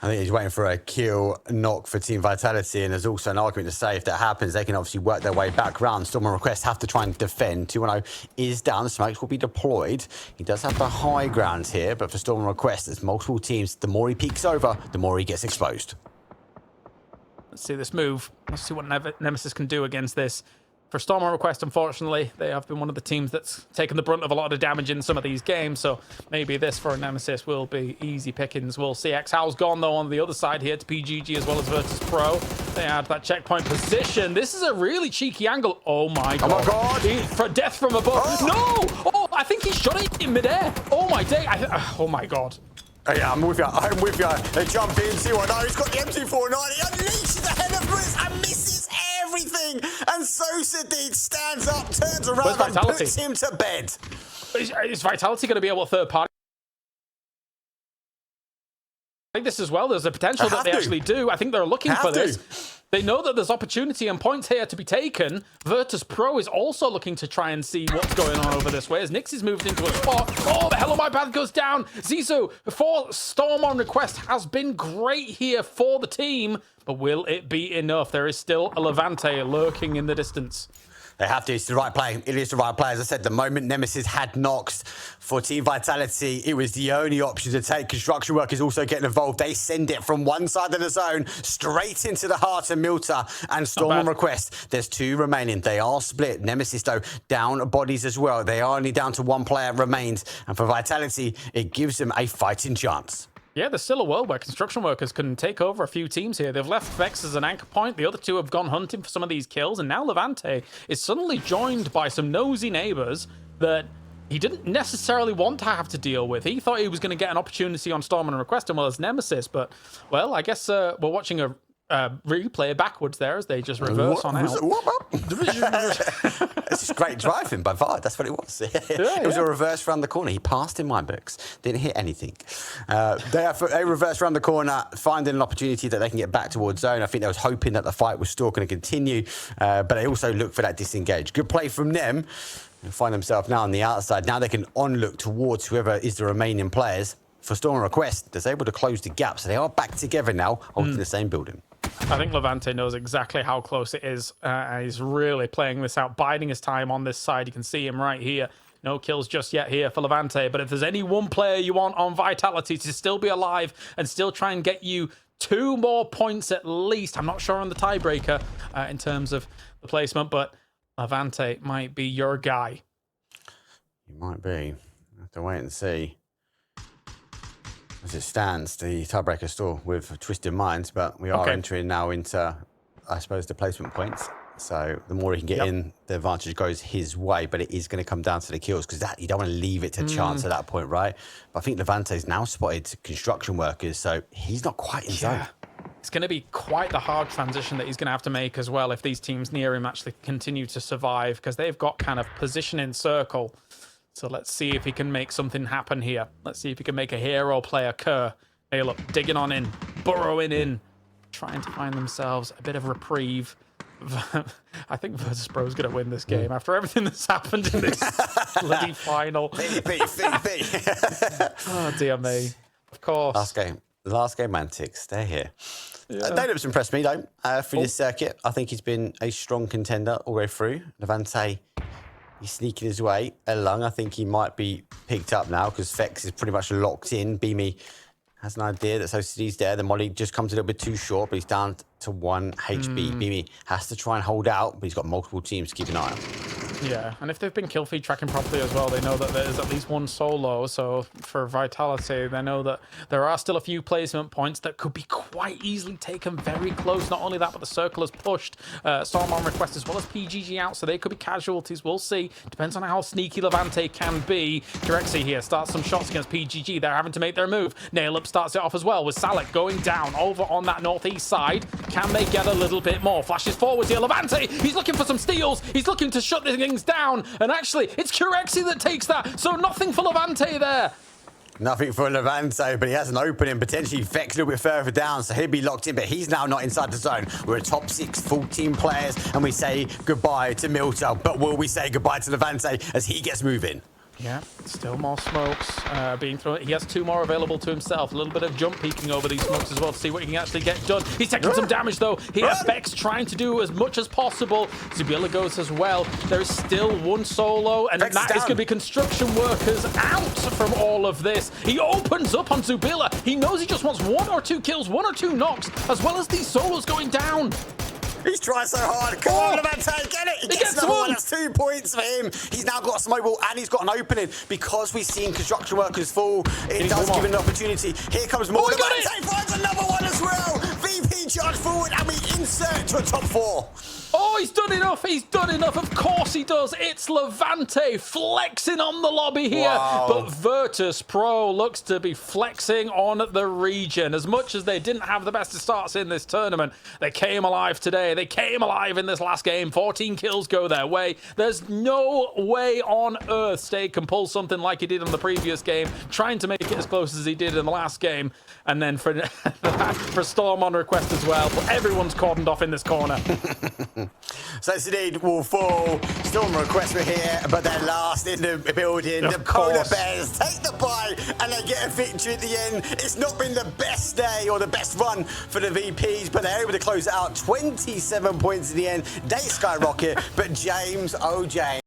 S2: I think he's waiting for a kill knock for Team Vitality, and there's also an argument to say if that happens, they can obviously work their way back round. Storm on request have to try and defend. 2-0 is down. The smokes will be deployed. He does have the high ground here, but for Storm on request, there's multiple teams. The more he peeks over, the more he gets exposed.
S3: Let's see this move. Let's see what Nemesis can do against this. For Storm on request, unfortunately, they have been one of the teams that's taken the brunt of a lot of damage in some of these games, so maybe this for a Nemesis will be easy pickings. We'll see. Exhal's gone, though, on the other side here to PGG as well as Virtus Pro. They had that checkpoint position. This is a really cheeky angle. Oh, my God.
S2: Oh, my God.
S3: For death from above. Oh. No! Oh, I think he shot it in midair. Oh, my day. Oh, my God.
S2: Oh, yeah, I'm with you. They jump in, see what? No, he's got the M249. He unleashes the head of Bruce and misses everything. And so Sadid stands up, turns around and puts him to bed.
S3: Is Vitality going to be able to third party? I think this as well. There's a potential that they actually do. I think they're looking for this. They know that there's opportunity and points here to be taken. Virtus Pro is also looking to try and see what's going on over this way as Nix is moved into a spot. Oh, the Hello My Bad goes down. Zizou for Storm on request has been great here for the team, but will it be enough? There is still a Levante lurking in the distance.
S2: They have to. It's the right play. It is the right play. As I said, the moment Nemesis had knocks for Team Vitality, it was the only option to take. Construction workers also getting involved. They send it from one side of the zone straight into the heart of Milta and Storm on request. There's 2 remaining. They are split. Nemesis, though, down bodies as well. They are only down to 1 player remains. And for Vitality, it gives them a fighting chance.
S3: Yeah, there's still a world where construction workers can take over a few teams here. They've left Vex as an anchor point. The other two have gone hunting for some of these kills. And now Levante is suddenly joined by some nosy neighbors that he didn't necessarily want to have to deal with. He thought he was going to get an opportunity on Storm and Request and well as Nemesis. But, well, I guess we're watching a replay backwards there as they just reverse on out.
S2: It's just great driving by VAR. That's what it was. It was a reverse around the corner. He passed in my books. Didn't hit anything. They reversed around the corner, finding an opportunity that they can get back towards zone. I think they was hoping that the fight was still going to continue, but they also looked for that disengage. Good play from them. They find themselves now on the outside. Now they can on-look towards whoever is the remaining players. For Storm Request, they're able to close the gap, so they are back together now, holding the same building.
S3: I think Levante knows exactly how close it is. He's really playing this out, biding his time on this side. You can see him right here. No kills just yet here for Levante. But if there's any one player you want on Vitality to still be alive and still try and get you 2 more points at least, I'm not sure on the tiebreaker in terms of the placement, but Levante might be your guy.
S2: You might be. I have to wait and see. As it stands, the tiebreaker still with Twisted Minds, but we are entering now into, I suppose, the placement points. So the more he can get in, the advantage goes his way, but it is going to come down to the kills because that you don't want to leave it to chance at that point, right? But I think Levante's now spotted construction workers, so he's not quite in zone.
S3: It's going to be quite the hard transition that he's going to have to make as well if these teams near him actually continue to survive because they've got kind of position in circle. So let's see if he can make something happen here. Let's see if he can make a hero play occur. Hey, look, digging on in, burrowing in, trying to find themselves a bit of reprieve. I think Virtus Pro is going to win this game after everything that's happened in this bloody final. Oh, dear me. Of course.
S2: Last game antics. They're here. Daedalus impressed me, though, through this circuit. I think he's been a strong contender all the way through. Levante, he's sneaking his way along. I think he might be picked up now because Vex is pretty much locked in. Beamy has an idea that OCD's there. The molly just comes a little bit too short, but he's down to 1 HP. Beamy has to try and hold out, but he's got multiple teams to keep an eye on.
S3: Yeah, and if they've been kill feed tracking properly as well, they know that there's at least 1 solo. So for Vitality, they know that there are still a few placement points that could be quite easily taken very close. Not only that, but the circle has pushed Storm on Request as well as PGG out, so they could be casualties. We'll see. Depends on how sneaky Levante can be. Kirexi here starts some shots against PGG. They're having to make their move. Nail Up starts it off as well with Salek going down over on that northeast side. Can they get a little bit more? Flashes forward here. Levante, he's looking for some steals. He's looking to shut this down, and actually it's Kirexi that takes that, so nothing for Levante there.
S2: Nothing for Levante, but he has an opening, potentially Vex a little bit further down, so he'll be locked in, but he's now not inside the zone. We're a top 6, 14 players, and we say goodbye to Milta, but will we say goodbye to Levante as he gets moving?
S3: Yeah, still more smokes being thrown. He has 2 more available to himself. A little bit of jump peeking over these smokes as well to see what he can actually get done. He's taking some damage though. Here, Vex trying to do as much as possible. Zubila goes as well. There is still 1 solo, and
S2: Vex
S3: that is going to be construction workers out from all of this. He opens up on Zubila. He knows he just wants 1 or 2 kills, 1 or 2 knocks, as well as these solos going down.
S2: He's trying so hard. Come on, Levante, get it. He gets another one. That's 2 points for him. He's now got a smoke ball and he's got an opening because we've seen construction workers fall. It does give an opportunity. Here comes more. Levante finds another one as well. VP charge forward and we insert to a top 4.
S3: Oh, he's done enough. He's done enough. Of course he does. It's Levante flexing on the lobby here.
S2: Wow.
S3: But Virtus Pro looks to be flexing on the region. As much as they didn't have the best of starts in this tournament, they came alive today. They came alive in this last game. 14 kills go their way. There's no way on earth Stade can pull something like he did in the previous game, trying to make it as close as he did in the last game. And then for Storm on Request as well. But everyone's cordoned off in this corner.
S2: So Stade will fall. Storm Request were here, but they're last in the building. The Polar Bears take the bye and they get a victory at the end. It's not been the best day or the best run for the VPs, but they're able to close it out. 27 points in the end. They skyrocket, but James, oh James.